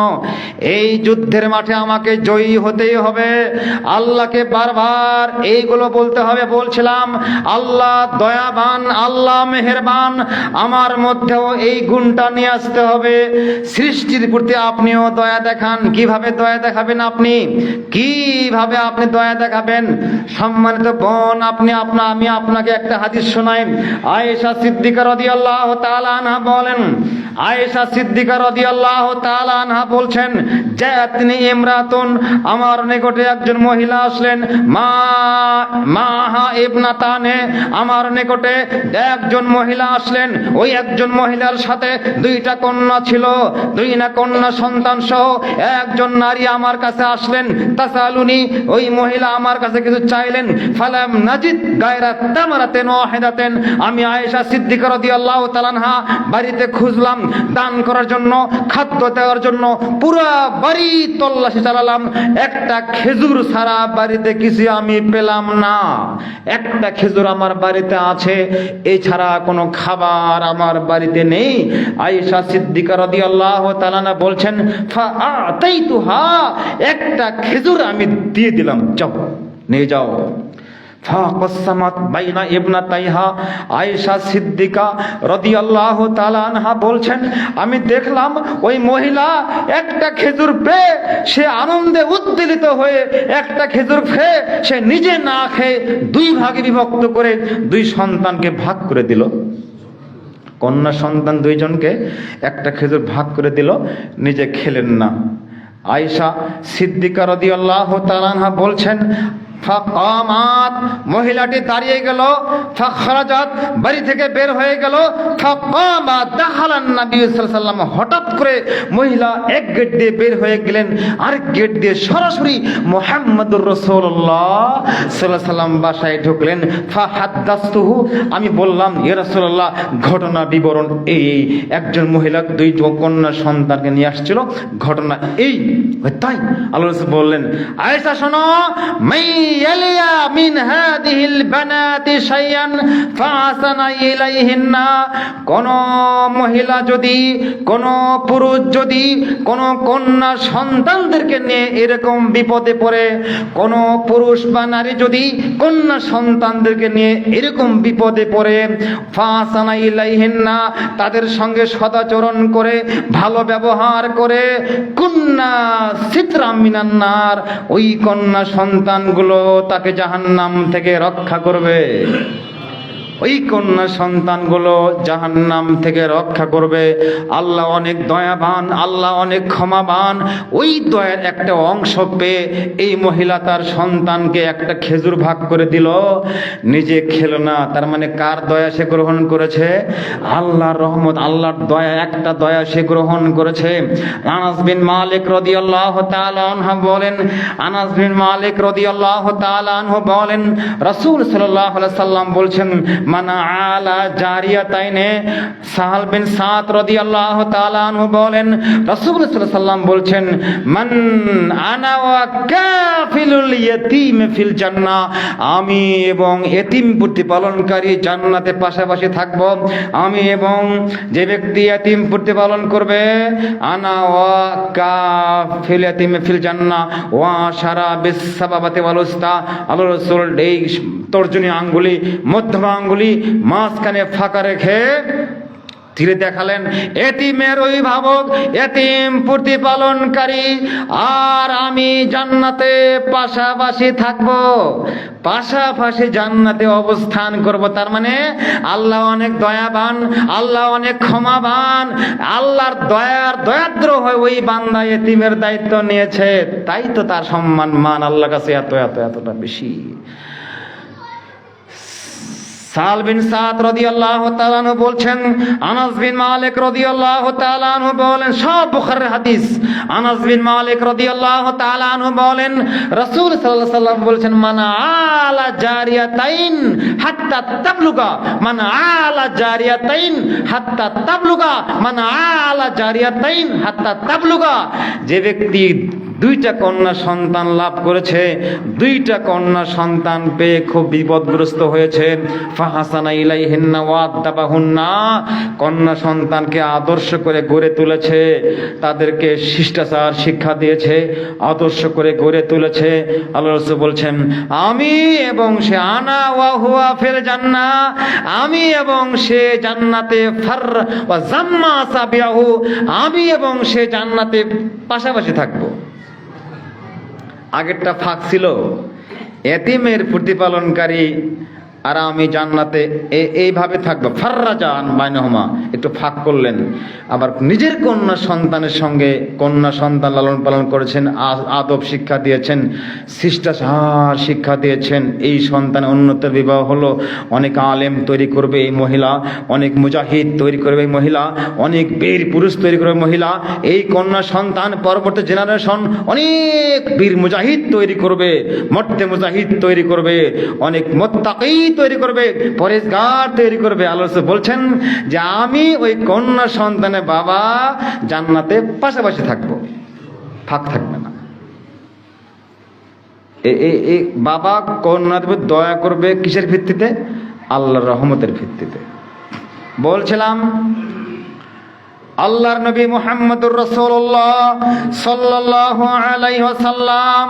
এই যুদ্ধের মাঠে আমাকে জয়ী হতেই হবে। আল্লাহকে বারবার এইগুলো বলতে হবে। বলছিলাম আল্লাহ দয়াবান, আল্লাহ মেহেরবান, আমার মধ্যেও এই গুণটা নিয়ে আসতে হবে। সৃষ্টির প্রতি আপনিও দয়া দেখান। কিভাবে দয়া দেখাবেন আপনি? কিভাবে আপনি দয়া দেখাবেন? সম্মানিত বোন, আমি আপনাকে একটা হাদিস শোনাই। আয়েশা সিদ্দিকা রাদিয়াল্লাহু তাআলা আনহা বলেন, আয়েশা সিদ্দিকা রাদিয়াল্লাহু তাআলা আনহা বলছেন, জাআতনি ইমরাতুন, আমার নিকটে একজন মহিলা আসলেন, মাহা ইবনাতানে, আমার নিকটে একজন মহিলা আসলেন। ওই একজন মহিলার সাথে দুইটা কন্যা ছিল, দুই না কন্যা সন্তান সহ একজন নারী আমার কাছে আসলেন। তাসালুনি, ওই মহিলা আমার কাছে কিছু চাইলেন। ফালাম নাজিদ গায়রা তামারাতেন ওয়াহিদাতেন, আমি আয়েশা সিদ্দিকা রাদিয়াল্লাহু তাআলা আনহা বাড়িতে খুঁজলাম দান করার জন্য, খাদ্য দেওয়ার জন্য। পুরা বাড়ি তল্লাশি চালালাম, একটা খেজুর ছাড়া বাড়িতে কিছু আমি পেলাম না। একটা খেজুর আমার বাড়িতে আছে, এছাড়া কোনো খাবার আমার বাড়িতে নেই। আয়েশা সিদ্দিকা রাদিয়াল্লাহু তাআলা আনহা বলছেন, ফাআতাইতুহা, একটা খেজুর আমি দিয়ে দিলাম, যাও নিয়ে যাও। ফাকাসসামাত বাইনা ইবনাতাইহা, আয়েশা সিদ্দিকা রাদিয়াল্লাহু তাআলা আনহা বলছেন, আমি দেখলাম ওই মহিলা একটা খেজুর পেয়ে সে আনন্দে উদ্বেলিত হয়ে একটা খেজুর খেয়ে সে নিজে না খেয়ে দুই ভাগে বিভক্ত করে দুই সন্তানকে ভাগ করে দিল। কন্যা সন্তান দুইজনকে একটা খেজুর ভাগ করে দিল, নিজে খেলেন না। আয়েশা সিদ্দিকা রাদিয়াল্লাহু তাআলা আনহা বলছেন, ফাকামাত, মহিলাটি দাঁড়িয়ে গেল। ফাখরাজাত, বাড়ি থেকে বের হয়ে গেল। ফাকামা দাখালান নবী সাল্লাল্লাহু আলাইহি ওয়াসাল্লাম, হঠাৎ করে মহিলা এক গেট দিয়ে বের হয়ে গেলেন, আরেক গেট দিয়ে সরাসরি মুহাম্মদুর রাসূলুল্লাহ সাল্লাল্লাহু আলাইহি ওয়াসাল্লাম বাসায় ঢুকলেন। ফাহাদ্দাসতুহু, আমি বললাম, ইয়া রাসূলুল্লাহ, ঘটনা বিবরণ এই, একজন মহিলা দুই কন্যা সন্তানকে নিয়ে আসছিল, ঘটনা এই। তাই আল্লাহ রাসূল বললেন, আয়েশা শোনো, ইয়ালিয়া মিন হাদিহিল বানাতি শাইআন ফাসানা ইলাইহিন্না, কোন মহিলা যদি, কোন পুরুষ যদি কোন কন্যা সন্তানদেরকে নিয়ে এরকম বিপদে পড়ে, কোন পুরুষ বা নারী যদি কন্যা সন্তানদেরকে নিয়ে এরকম বিপদে পড়ে, ফাসানা ইলাইহিন্না, তাদের সঙ্গে সদাচরণ করে, ভালো ব্যবহার করে, কুন্না সিতরাম মিনান নার, ওই কন্যা সন্তানগুলো তাকে জাহান্নাম থেকে রক্ষা করবে। ওই কন্যা সন্তানগুলো জাহান্নাম থেকে রক্ষা করবে। আল্লাহ অনেক দয়াবান, আল্লাহ অনেক ক্ষমাবান। ওই দয়ার একটা অংশ পেয়ে এই মহিলা তার সন্তানকে একটা খেজুর ভাগ করে দিল, নিজে খেলো না। তার মানে কার দয়া সে গ্রহণ করেছে? আল্লাহর রহমত, আল্লাহর দয়া, একটা দয়া সে গ্রহণ করেছে। আনাস বিন মালিক রাদিয়াল্লাহু তাআলা আনহু বলেন, আনাস বিন মালিক রাদিয়াল্লাহু তাআলা আনহু বলেন, রাসূল সাল্লাল্লাহু আলাইহি সাল্লাম বলছেন, মানা আলা জারিয়াতাইনে, সাহাল বিন সাদ রাদিয়াল্লাহু তাআলা আনহু বলেন, রাসূল সাল্লাল্লাহু আলাইহি সাল্লাম বলছেন, মান আনা ওয়া কাফিলুল ইয়াতীম ফিল জান্নাহ, আমি এবং এতিম প্রতিপালনকারী জান্নাতে পাশাপাশি থাকব। আমি এবং যে ব্যক্তি এতিম প্রতিপালন করবে, আনা ওয়া কাফিল ইয়াতীম ফিল জান্নাহ ওয়া শারা বিস সাবাবাতি ওয়াল উস্তা, আল্লাহর রাসূল এই তর্জনী আঙ্গুলি, মধ্যমা আঙ্গুলি মাঝখানে ফাঁকা রেখে ধীরে দেখালেন, এতিমের অভিভাবক, এতিম প্রতিপালনকারী, আর আমি জান্নাতে পাশাপাশি থাকব, পাশাপাশি জান্নাতে অবস্থান করব। তার মানে আল্লাহ অনেক দয়াবান, আল্লাহ অনেক ক্ষমাবান, আল্লাহর দয়ার দয়াদ্র হয় ওই বান্দা এতিমের দায়িত্ব নিয়েছে, তাই তো তার সম্মান মান আল্লাহর কাছে এতটা বেশি। সাল বিন সাদ রাদিয়াল্লাহু তাআলা আনহু বলছেন, আনাস বিন মালিক রাদিয়াল্লাহু তাআলা আনহু বলেন, সব বুখারীর হাদিস। আনাস বিন মালিক রাদিয়াল্লাহু তাআলা আনহু বলেন, রাসূল সাল্লাল্লাহু আলাইহি ওয়াসাল্লাম বলছেন, মান আলা জারিয়াতাইন হাত্তা তাবলুগা, মান আলা জারিয়াতাইন হাত্তা তাবলুগা, মান আলা জারিয়াতাইন হাত্তা তাবলুগা, যে ব্যক্তি দুইটা কন্যা সন্তান লাভ করেছে, দুইটা কন্যা সন্তান পেয়ে খুব বিপদগ্রস্ত হয়েছে। ফাহাসানা ইলাইহিন্না ওয়াদাবাহুন্না, কন্যা সন্তানকে আদর্শ করে গড়ে তুলেছে, তাদেরকে শিষ্টাচার শিক্ষা দিয়েছে, আদর্শ করে গড়ে তুলেছে। আল্লাহ রাসূল বলছেন, আমি এবং সে আনা ওয়া হুয়া ফিল জান্নাহ, আমি এবং সে জান্নাতে ফার ওয়া জাম্মা সাবিয়াহু, আমি এবং সে জান্নাতে পাশাপাশি থাকবো। আগেরটা ফাঁক ছিল, এতিমের প্রতিপালনকারী আর আমি জান্নাতে এইভাবে থাকবো। ফাররাজান বাইনহুমা, একটু ফাঁক করলেন। আবার নিজের কন্যা সন্তানের সঙ্গে কন্যা সন্তান লালন পালন করেছেন, আদব শিক্ষা দিয়েছেন, শিষ্টাচার শিক্ষা দিয়েছেন। এই সন্তানের উন্নতের বিবাহ হলো, অনেক আলেম তৈরি করবে এই মহিলা, অনেক মুজাহিদ তৈরি করবে এই মহিলা, অনেক বীর পুরুষ তৈরি করবে মহিলা। এই কন্যা সন্তান পরবর্তী জেনারেশন অনেক বীর মুজাহিদ তৈরি করবে, মর্দে মুজাহিদ তৈরি করবে, অনেক মুত্তাকি তৈরি করবে, পরেজগার তৈরি করবে। আল্লাহ রাসূল বলছেন যে আমি ওই কন্যা সন্তানের বাবা জান্নাতে পাশাপাশি থাকবো, ফাঁক থাকবে না। এই বাবা কন্যার উপর দয়া করবে কিসের ভিত্তিতে? আল্লাহর রহমতের ভিত্তিতে। বলছিলাম আল্লাহর নবী মুহাম্মদুর রাসূলুল্লাহ সাল্লাল্লাহু আলাইহি ওয়াসাল্লাম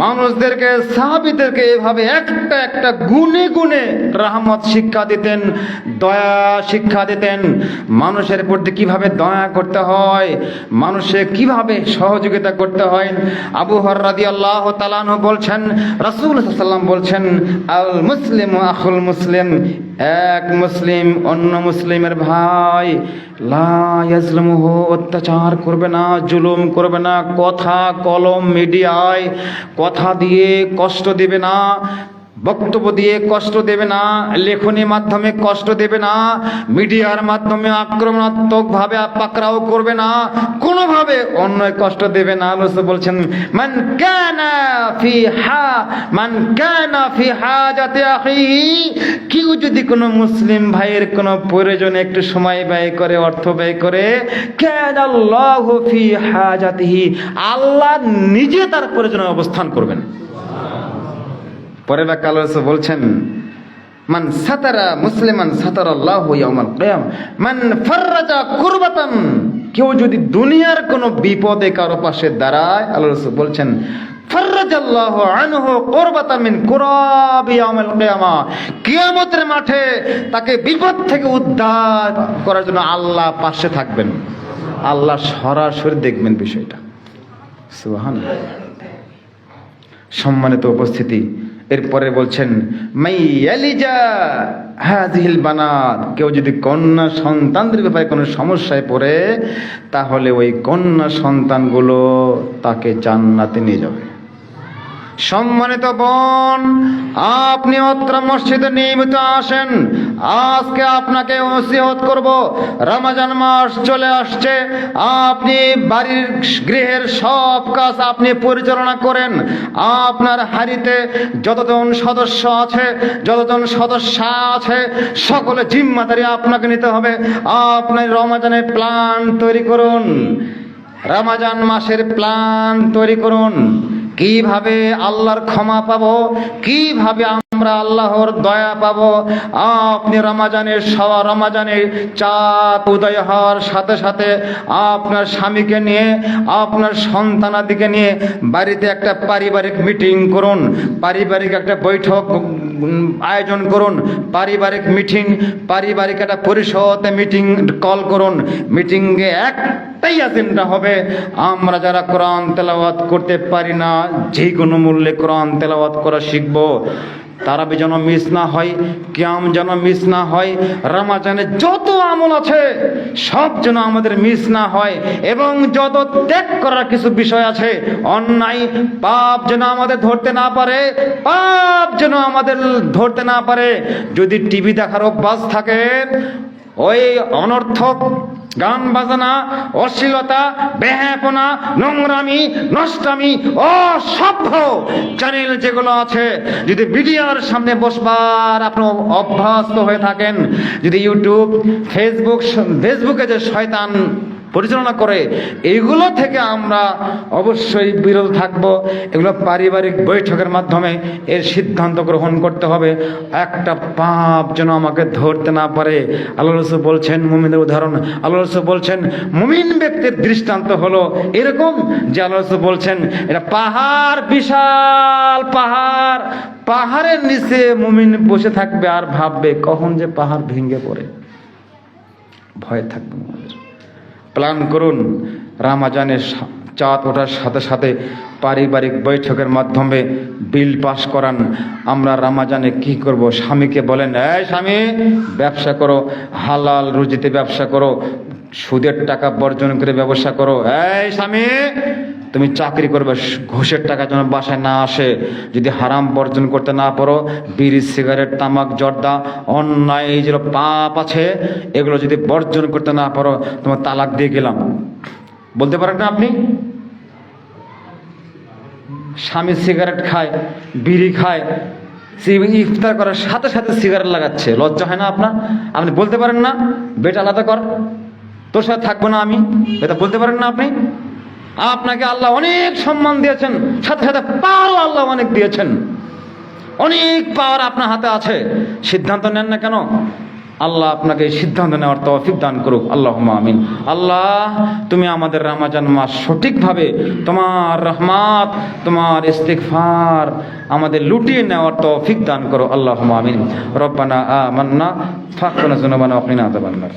মানুষদেরকে, সাহাবীদেরকে এভাবে একটা একটা গুণে গুণে রহমত শিক্ষা দিতেন, দয়া শিক্ষা দিতেন। মানুষের প্রতি কিভাবে দয়া করতে হয়, মানুষে কিভাবে সহযোগিতা করতে হয়। আবু হুরায়রা রাদিয়াল্লাহু তাআলা আনহু বলছেন, রাসূল সাল্লাল্লাহু আলাইহি ওয়াসাল্লাম বলছেন, আল মুসলিমু আখুল মুসলিম, এক মুসলিম অন্য মুসলিমের ভাই। লা ইয়াজলিমুহু, অত্যাচার করবে না, জুলুম করবে না, কথা কলম মিডিয়ায় কথা দিয়ে কষ্ট দেবে না, বক্তব্য দিয়ে কষ্ট দেবে না, লেখনী মাধ্যমে কষ্ট দেবে না, মিডিয়ার মাধ্যমে আক্রমণাত্মকভাবে পাকড়াও করবে না, কোনোভাবে অন্যায় কষ্ট দেবে না। আল্লাহ বলছেন, মান কানা ফি হাজাতি আখিহি, কেউ যদি কোনো মুসলিম ভাইয়ের কোনো প্রয়োজনে একটু সময় ব্যয় করে, অর্থ ব্যয় করে, কানাল্লাহু ফি হাজাতিহি, আল্লাহ নিজে তার প্রয়োজনে অবস্থান করবেন। পরের বাক্যে আল্লাহ রাসূল বলছেন, মান সাতারা মুসলিমান সাতারাল্লাহু ইয়াউমাল কিয়ামা, মান ফাররাজা কুরবাতান, কেউ যদি দুনিয়ার কোনো বিপদে কারো পাশে দাঁড়ায়, আল্লাহ রাসূল বলছেন, ফাররাজাল্লাহু আনহু কুরবাতান মিন কুরাবি ইয়াউমিল কিয়ামা, কিয়ামতের মাঠে তাকে বিপদ থেকে উদ্ধার করার জন্য আল্লাহ পাশে থাকবেন, আল্লাহ সরাসরি দেখবেন বিষয়টা। সুবহানাল্লাহ। সম্মানিত উপস্থিতি, এরপরে বলছেন, মাইয়ালিজা হাযিহিল বানাত, কেউ যদি কন্যা সন্তানদের ব্যাপারে কোনো সমস্যায় পড়ে, তাহলে ওই কন্যা সন্তানগুলো তাকে জান্নাতে নিয়ে যাবে। সম্মানিত বোন, আপনি অত্র মসজিদে নিয়মিত আসেন। আজকে আপনাকে নসিহত করব, রমজান মাস চলে আসছে, আপনি বাড়ির গৃহের সব কাজ আপনি পরিচালনা করেন। আপনার হাড়িতে যতজন সদস্য আছে, যতজন সদস্যা আছে, সকলে জিম্মাদারি আপনাকে নিতে হবে। আপনি রমজানের প্ল্যান তৈরি করুন, রমজান মাসের প্ল্যান তৈরি করুন। কিভাবে আল্লাহর ক্ষমা পাবো, কিভাবে আমরা আল্লাহর দয়া পাবো। আপনি রমজানের চাঁদ উদয় হওয়ার সাথে সাথে আপনার স্বামীকে নিয়ে, আপনার সন্তানাদিকে নিয়ে বাড়িতে একটা পারিবারিক মিটিং করুন, পারিবারিক একটা বৈঠক আয়োজন করুন, পারিবারিক মিটিং, পারিবারিক একটা পরিষদে মিটিং কল করুন। মিটিংয়ে একটাই এজেন্ডা হবে, আমরা যারা কোরআন তেলাওয়াত করতে পারি না, যে কোনো মূল্যে কোরআন তেলাওয়াত করা শিখবো। তারাবি যেন মিস না হয়, কিয়াম যেন মিস না হয়, রমজানের যত আমল আছে সব যেন আমাদের মিস না হয়, এবং যত ত্যাগ করার কিছু বিষয় আছে, অন্যায় পাপ যেন আমাদের ধরতে না পারে, পাপ যেন আমাদের ধরতে না পারে। যদি টিভি দেখার অভ্যাস থাকে, ওই অনর্থক গান বাজনা, অশ্লীলতা, বেহায়াপনা, নোংরামি, নষ্টামি, অসভ্য চ্যানেল যেগুলো আছে, যদি মিডিয়ার সামনে বসবার আপনি অভ্যস্ত হয়ে থাকেন, যদি ইউটিউব, ফেসবুকে যে শয়তান পরিচালনা করে, এইগুলো থেকে আমরা অবশ্যই বিরত থাকব। এগুলো পারিবারিক বৈঠকের মাধ্যমে এর সিদ্ধান্ত গ্রহণ করতে হবে। একটা পাপ যেন আমাকে ধরতে না পারে। আল্লাহ রাসূল বলছেন মুমিনের উদাহরণ, আল্লাহ রাসূল বলছেন মুমিন ব্যক্তির দৃষ্টান্ত হলো এরকম যে আল্লাহ রাসূল বলছেন এটা পাহাড়, বিশাল পাহাড়, পাহাড়ের নিচে মুমিন বসে থাকবে আর ভাববে কখন যে পাহাড় ভেঙে পড়ে। ভয় থাকবে আমাদের। প্ল্যান করুন রমজানের চাঁদ ওঠার সাথে সাথে পারিবারিক বৈঠকের মাধ্যমে বিল পাস করান। আমরা রমজানে কি করব? স্বামীকে বলেন, এই স্বামী ব্যবসা করো, হালাল রুজিতে ব্যবসা করো, সুদের টাকা বর্জন করে ব্যবসা করো। এই স্বামী তুমি চাকরি করবে, ঘুষের টাকা যেন বাসায় না আসে। যদি হারাম বর্জন করতে না পারো, বিড়ি, সিগারেট, তামাক, জর্দা, অন্যায় এই যে পাপ আছে এগুলো যদি বর্জন করতে না পারো, তোমার তালাক দিয়ে গেলাম। বলতে পারেন না আপনি? স্বামী সিগারেট খায়, বিড়ি খায়, ইফতার করার সাথে সাথে সিগারেট লাগাচ্ছে, লজ্জা হয় না আপনার? আপনি বলতে পারেন না বেটা আলাদা কর, তোর সাথে থাকবো না আমি, এটা বলতে পারেন না আপনি? আপনাকে আল্লাহ অনেক সম্মান দিয়েছেন, সাথে সাথে পাওয়ারও আল্লাহ অনেক দিয়েছেন, অনেক পাওয়ার আপনার হাতে আছে। সিদ্ধান্ত নেন না কেন? আল্লাহ আপনাকে সিদ্ধান্ত নেওয়ার তৌফিক দান করুক, আল্লাহুম্মা আমিন। আল্লাহ তুমি আমাদের রমজান মাস সঠিকভাবে তোমার রহমত, তোমার ইস্তিগফার আমাদের লুটিয়ে নেওয়ার তৌফিক দান করো, আল্লাহুম্মা আমিন। রব্বানা আমান্না ফাগফির লানা যুনুবানা ওয়া কিনা আযাবান নার।